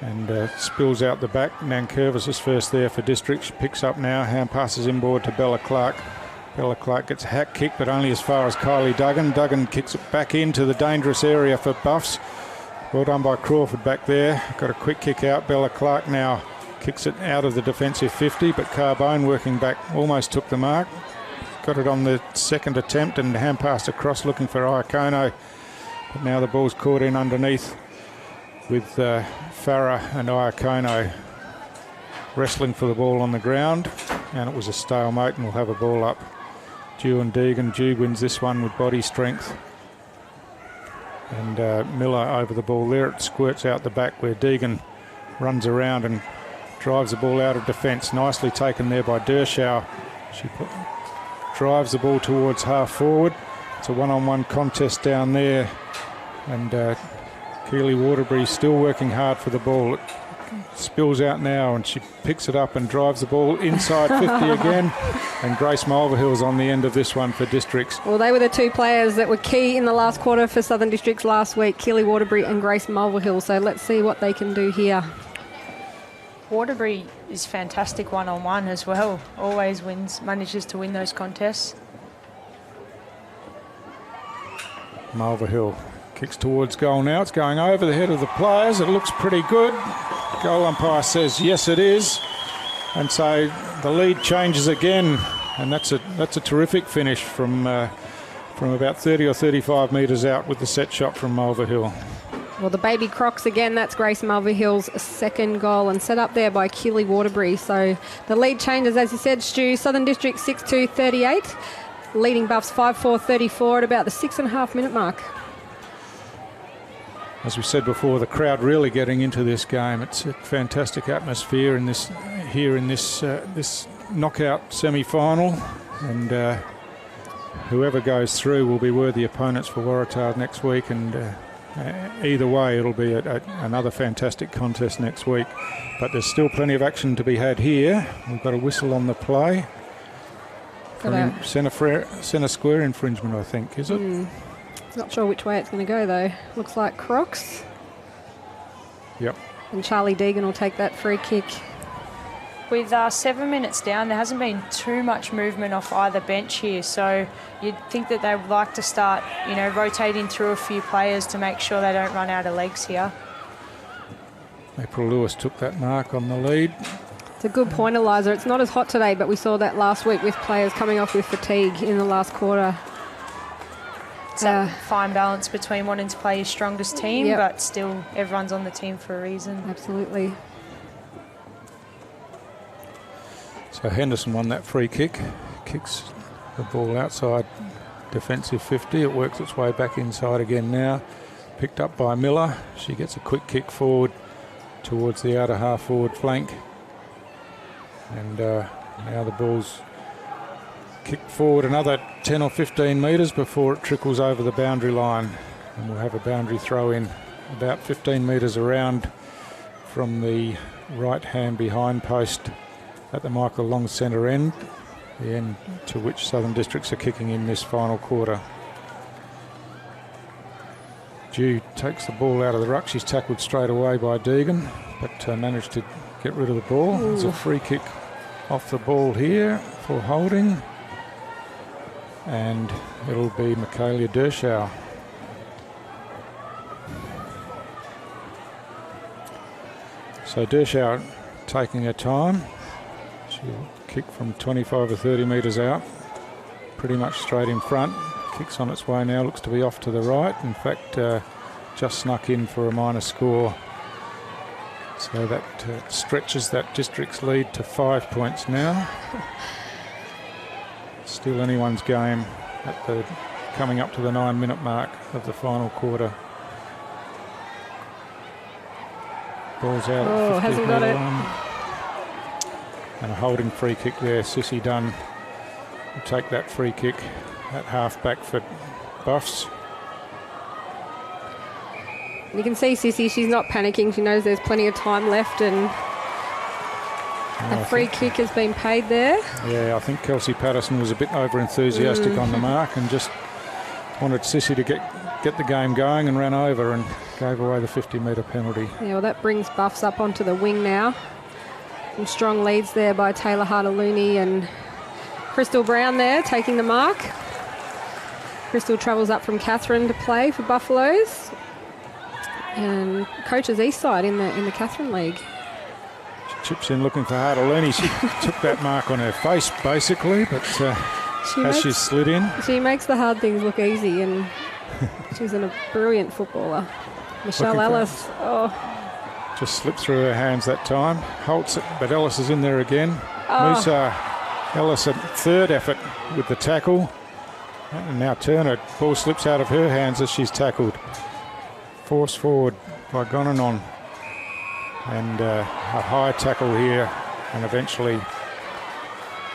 and spills out the back. Nankervis is first there for District. She picks up now. Hand passes inboard to Bella Clark. Bella Clark gets a hack kick, but only as far as Kylie Duggan. Duggan kicks it back into the dangerous area for Buffs. Well done by Crawford back there. Got a quick kick out. Bella Clark now kicks it out of the defensive 50, but Carbone working back almost took the mark. Got it on the second attempt and hand passed across looking for Iacono. But now the ball's caught in underneath with Farah and Iacono wrestling for the ball on the ground. And it was a stalemate, and we'll have a ball up. Dew and Deegan. Dew wins this one with body strength. And Miller over the ball there. It squirts out the back where Deegan runs around and drives the ball out of defence. Nicely taken there by Dershau. She drives the ball towards half forward. It's a one-on-one contest down there, and Keely Waterbury still working hard for the ball. It spills out now, and she picks it up and drives the ball inside 50 again, and Grace Mulvihill's on the end of this one for Districts. Well, they were the two players that were key in the last quarter for Southern Districts last week, Keely Waterbury and Grace Mulvihill, so let's see what they can do here. Waterbury is fantastic one-on-one as well. Always manages to win those contests. Mulvihill kicks towards goal now. It's going over the head of the players. It looks pretty good. Goal umpire says yes, it is. And so the lead changes again, and that's a terrific finish from about 30 or 35 metres out with the set shot from Mulvihill. Well, the baby Crocs again, that's Grace Mulvihill's second goal, and set up there by Keely Waterbury. So the lead changes, as you said, Stu. Southern District 6-2-38, leading Buffs 5-4-34 at about the 6.5 minute mark. As we said before, the crowd really getting into this game. It's a fantastic atmosphere in this knockout semi-final, and whoever goes through will be worthy opponents for Waratah next week, and either way it'll be another fantastic contest next week. But there's still plenty of action to be had here. We've got a whistle on the play. Centre square infringement, I think, is it? Not sure which way it's going to go though. Looks like Crocs. Yep. And Charlie Deegan will take that free kick. With 7 minutes down, there hasn't been too much movement off either bench here, so you'd think that they would like to start, rotating through a few players to make sure they don't run out of legs here. April Lewis took that mark on the lead. It's a good point, Eliza. It's not as hot today, but we saw that last week with players coming off with fatigue in the last quarter. It's that fine balance between wanting to play your strongest team, but still everyone's on the team for a reason. Absolutely. So Henderson won that free kick, kicks the ball outside defensive 50. It works its way back inside again now. Picked up by Miller. She gets a quick kick forward towards the outer half forward flank. And now the ball's kicked forward another 10 or 15 metres before it trickles over the boundary line. And we'll have a boundary throw in about 15 metres around from the right hand behind post at the Michael Long centre end. the end to which Southern Districts are kicking in this final quarter. Dew takes the ball out of the ruck. She's tackled straight away by Deegan, but managed to get rid of the ball. Ooh. There's a free kick off the ball here for holding, and it'll be Michaela Dershauer. So Dershauer taking her time. She'll kick from 25 or 30 metres out, pretty much straight in front. Kicks on its way now, looks to be off to the right. In fact, just snuck in for a minor score. So that stretches that district's lead to 5 points now. Still anyone's game at the coming up to the 9-minute mark of the final quarter. Ball's out at 50 hasn't got it. line. And a holding free kick there. Sissy Dunn will take that free kick at half back for Buffs. You can see Sissy, she's not panicking. She knows there's plenty of time left, and a free kick has been paid there. Yeah, I think Kelsey Patterson was a bit over-enthusiastic on the mark and just wanted Sissy to get the game going, and ran over and gave away the 50-metre penalty. Yeah, well, that brings Buffs up onto the wing now. Some strong leads there by Taylor Harder-Looney and Crystal Brown there taking the mark. Crystal travels up from Catherine to play for Buffaloes, and coaches Eastside in the Catherine League. She chips in looking for Harder-Looney. She took that mark on her face basically, but she's slid in. She makes the hard things look easy, and she's a brilliant footballer. Michelle Ellis. Just slipped through her hands that time. Holtz it, but Ellis is in there again. Musa Ellis, a third effort with the tackle. And now Turner, ball slips out of her hands as she's tackled. Forced forward by Gonanon. And a high tackle here, and eventually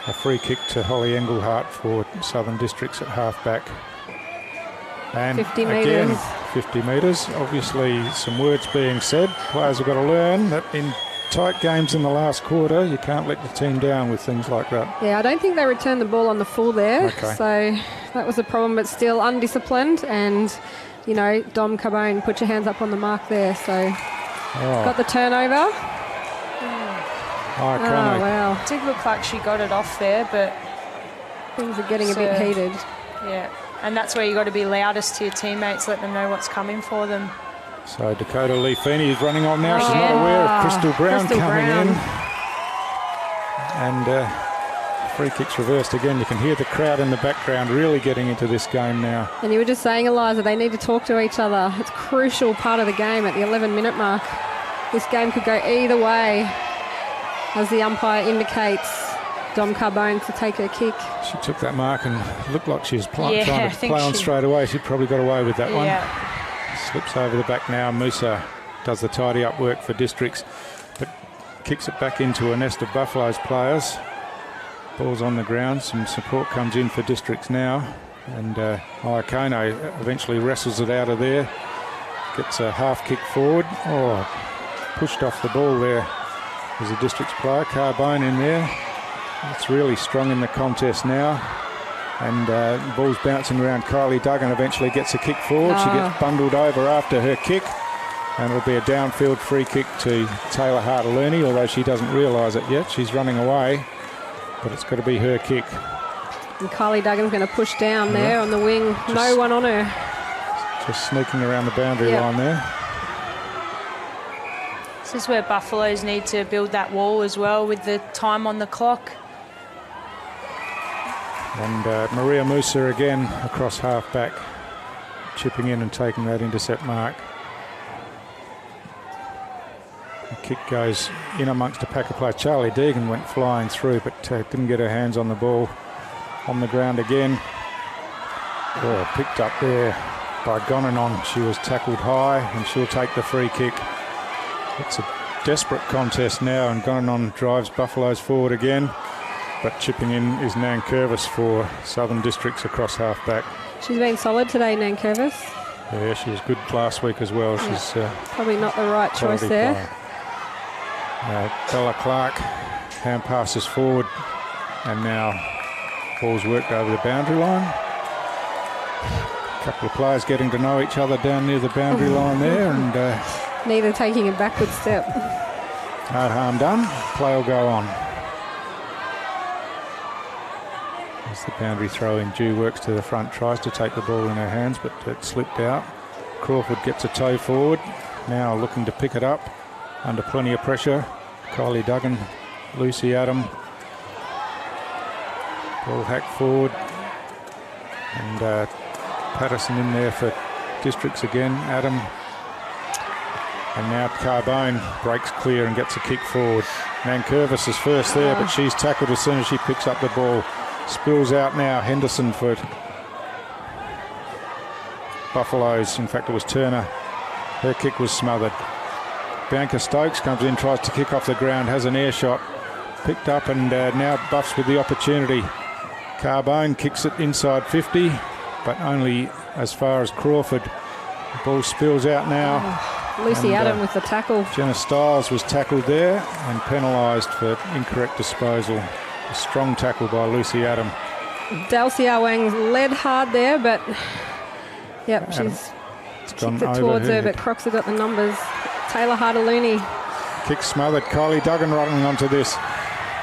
a free kick to Holly Engelhart for Southern Districts at half-back. And 50 again, metres. 50 metres. Obviously some words being said. Players have got to learn that in tight games in the last quarter, you can't let the team down with things like that. Yeah, I don't think they returned the ball on the full there. Okay. So that was a problem, but still undisciplined. And, you know, Dom Carbone, put your hands up on the mark there. So got the turnover. Oh, wow. It did look like she got it off there, but things are getting a bit heated. Yeah, and that's where you got to be loudest to your teammates, let them know what's coming for them. So Dakota Lee Feeney is running on now. She's not aware of Crystal Brown coming in. And free kick's reversed again. You can hear the crowd in the background really getting into this game now. And you were just saying, Eliza, they need to talk to each other. It's a crucial part of the game at the 11-minute mark. This game could go either way, as the umpire indicates Dom Carbone to take her kick. She took that mark and looked like she was trying I to think play on straight away. She probably got away with that one. Slips over the back now. Musa does the tidy up work for Districts, but kicks it back into a nest of Buffaloes players. Ball's on the ground. Some support comes in for Districts now. And Iakono eventually wrestles it out of there. Gets a half kick forward. Pushed off the ball there. There's a Districts player, Carbone in there. It's really strong in the contest now. And the ball's bouncing around. Kylie Duggan eventually gets a kick forward. She gets bundled over after her kick. And it'll be a downfield free kick to Taylor Harder-Looney, although she doesn't realise it yet. She's running away, but it's got to be her kick. And Kylie Duggan's going to push down there on the wing. No one on her. Just sneaking around the boundary line there. This is where Buffaloes need to build that wall as well with the time on the clock. And Maria Musa again across half-back, chipping in and taking that intercept mark. The kick goes in amongst a pack of players. Charlie Deegan went flying through, but didn't get her hands on the ball. On the ground again. Picked up there by Gonanon. She was tackled high, and she'll take the free kick. It's a desperate contest now, and Gonanon drives Buffaloes forward again. But chipping in is Nan Curvis for Southern Districts across half-back. She's been solid today, Nan Curvis. Yeah, she was good last week as well. She's probably not the right choice there. Bella Clark hand passes forward, and now Ball's worked over the boundary line. A couple of players getting to know each other down near the boundary line there, and neither taking a backward step. No harm done. Play will go on. As the boundary throw in, Jew works to the front, tries to take the ball in her hands, but it slipped out. Crawford gets a toe forward, now looking to pick it up under plenty of pressure. Kylie Duggan, Lucy Adam. Ball hacked forward, and Patterson in there for Districts again. Adam, and now Carbone breaks clear and gets a kick forward. Nankervis is first there, but she's tackled as soon as she picks up the ball. Spills out now. Henderson for Buffaloes. In fact, it was Turner. Her kick was smothered. Bianca Stokes comes in, tries to kick off the ground, has an air shot. Picked up, and now Buffs with the opportunity. Carbone kicks it inside 50, but only as far as Crawford. The ball spills out now. Lucy Adam with the tackle. Jenna Stiles was tackled there and penalised for incorrect disposal. A strong tackle by Lucy Adam. Dalcia Wang led hard there, but yep, she's kicked it towards her, but Crocs have got the numbers. Taylor Harder-Looney. Kick smothered. Kylie Duggan running onto this.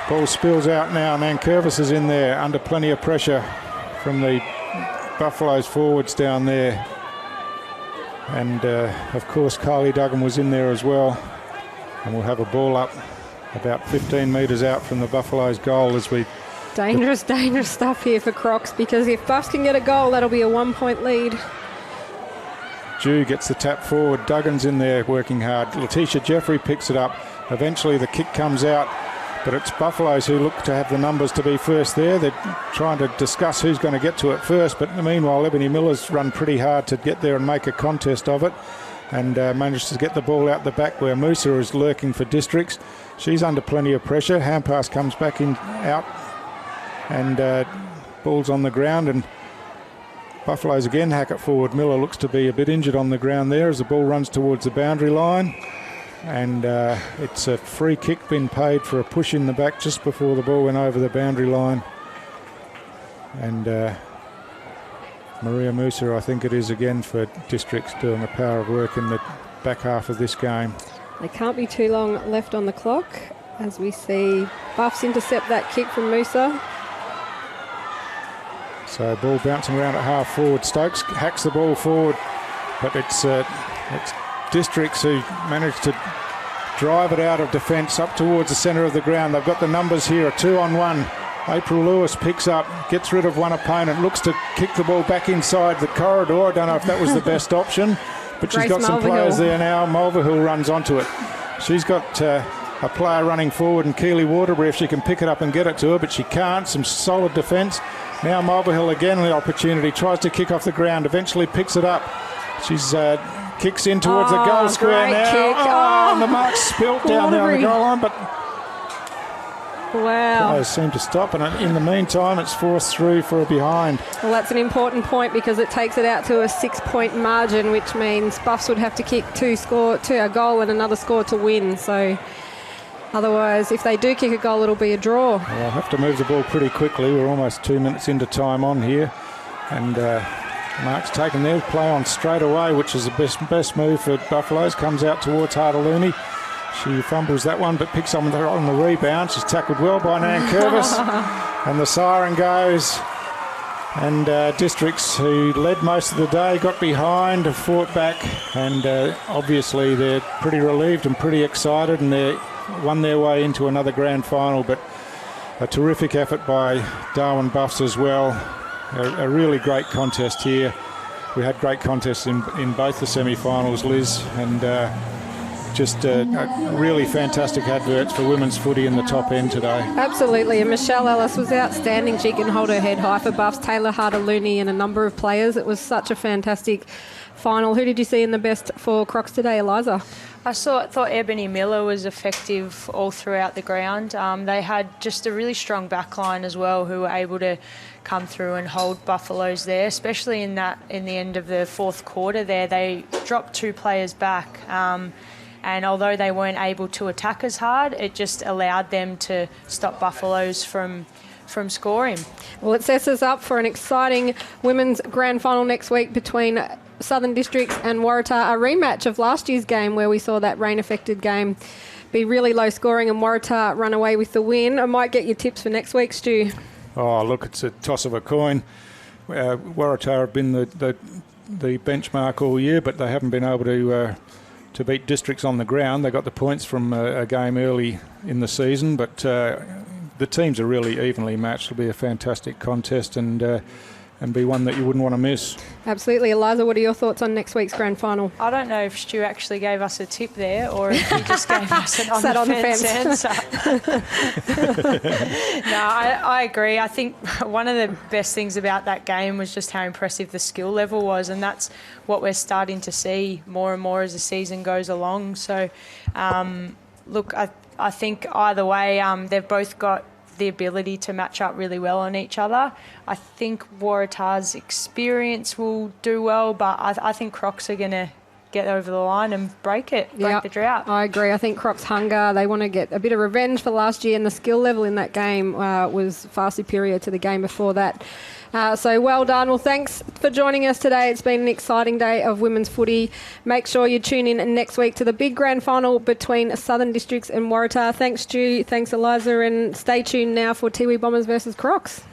Ball spills out now. Nankervis is in there under plenty of pressure from the Buffaloes forwards down there. And of course Kylie Duggan was in there as well. And we'll have a ball up about 15 metres out from the Buffaloes goal as we... Dangerous stuff here for Crocs, because if Buffs can get a goal, that'll be a 1-point lead. Jew gets the tap forward. Duggan's in there working hard. Letitia Jeffrey picks it up. Eventually the kick comes out, but it's Buffaloes who look to have the numbers to be first there. They're trying to discuss who's going to get to it first, but meanwhile Ebony Miller's run pretty hard to get there and make a contest of it, and manages to get the ball out the back where Musa is lurking for Districts. She's under plenty of pressure. Hand pass comes back in out, and ball's on the ground, and Buffaloes again hack it forward. Miller looks to be a bit injured on the ground there as the ball runs towards the boundary line, and it's a free kick been paid for a push in the back just before the ball went over the boundary line. And Maria Musa, I think it is again for Districts, doing a power of work in the back half of this game. There can't be too long left on the clock as we see Buffs intercept that kick from Musa. So ball bouncing around at half forward. Stokes hacks the ball forward, but it's Districts who managed to drive it out of defence up towards the centre of the ground. They've got the numbers here, a 2-on-1. April Lewis picks up, gets rid of one opponent, looks to kick the ball back inside the corridor. I don't know if that was the best option, but she's got some players there now. Mulvihill runs onto it. She's got a player running forward, and Keely Waterbury, if she can pick it up and get it to her, but she can't. Some solid defence. Now Mulvihill again the opportunity, tries to kick off the ground, eventually picks it up. She's kicks in towards the goal square now. Kick. And the mark's spilt down there on the goal line, but wow. Players seem to stop, and in the meantime it's forced through for a behind. Well, that's an important point because it takes it out to a 6-point margin, which means Buffs would have to kick a goal and another score to win. So otherwise, if they do kick a goal, it'll be a draw. Well, they'll have to move the ball pretty quickly. We're almost 2 minutes into time on here, and Mark's taken their play on straight away, which is the best move for Buffaloes. Comes out towards Harder-Looney. She fumbles that one, but picks up on the rebound. She's tackled well by Nankervis. And the siren goes. And Districts, who led most of the day, got behind, have fought back. And obviously they're pretty relieved and pretty excited, and they won their way into another grand final. But a terrific effort by Darwin Buffs as well. A really great contest here. We had great contests in both the semi-finals, Liz, and just really fantastic adverts for women's footy in the top end today. Absolutely, and Michelle Ellis was outstanding. She can hold her head high for Buffs. Taylor Harder-Looney and a number of players. It was such a fantastic final. Who did you see in the best for Crocs today, Eliza? I thought Ebony Miller was effective all throughout the ground. They had just a really strong backline as well, who were able to come through and hold Buffaloes there, especially in the end of the fourth quarter there. They dropped 2 players back, and although they weren't able to attack as hard, it just allowed them to stop Buffaloes from from scoring. Well, it sets us up for an exciting women's grand final next week between Southern Districts and Waratah, a rematch of last year's game where we saw that rain-affected game be really low scoring and Waratah run away with the win. I might get your tips for next week, Stu. Oh, look, it's a toss of a coin. Waratah have been the benchmark all year, but they haven't been able to beat Districts on the ground. They got the points from a game early in the season, but the teams are really evenly matched. It'll be a fantastic contest and be one that you wouldn't want to miss. Absolutely. Eliza, what are your thoughts on next week's grand final? I don't know if Stu actually gave us a tip there or if he just gave us an Sat on the fence fence. answer. No, I agree. I think one of the best things about that game was just how impressive the skill level was, and that's what we're starting to see more and more as the season goes along. So, look, I think either way, they've both got the ability to match up really well on each other. I think Waratah's experience will do well, but I think Crocs are going to get over the line and break the drought. I agree. I think Crocs' hunger, they want to get a bit of revenge for last year, and the skill level in that game was far superior to the game before that. So well done. Well, thanks for joining us today. It's been an exciting day of women's footy. Make sure you tune in next week to the big grand final between Southern Districts and Waratah. Thanks, Stu. Thanks, Eliza. And stay tuned now for Tiwi Bombers versus Crocs.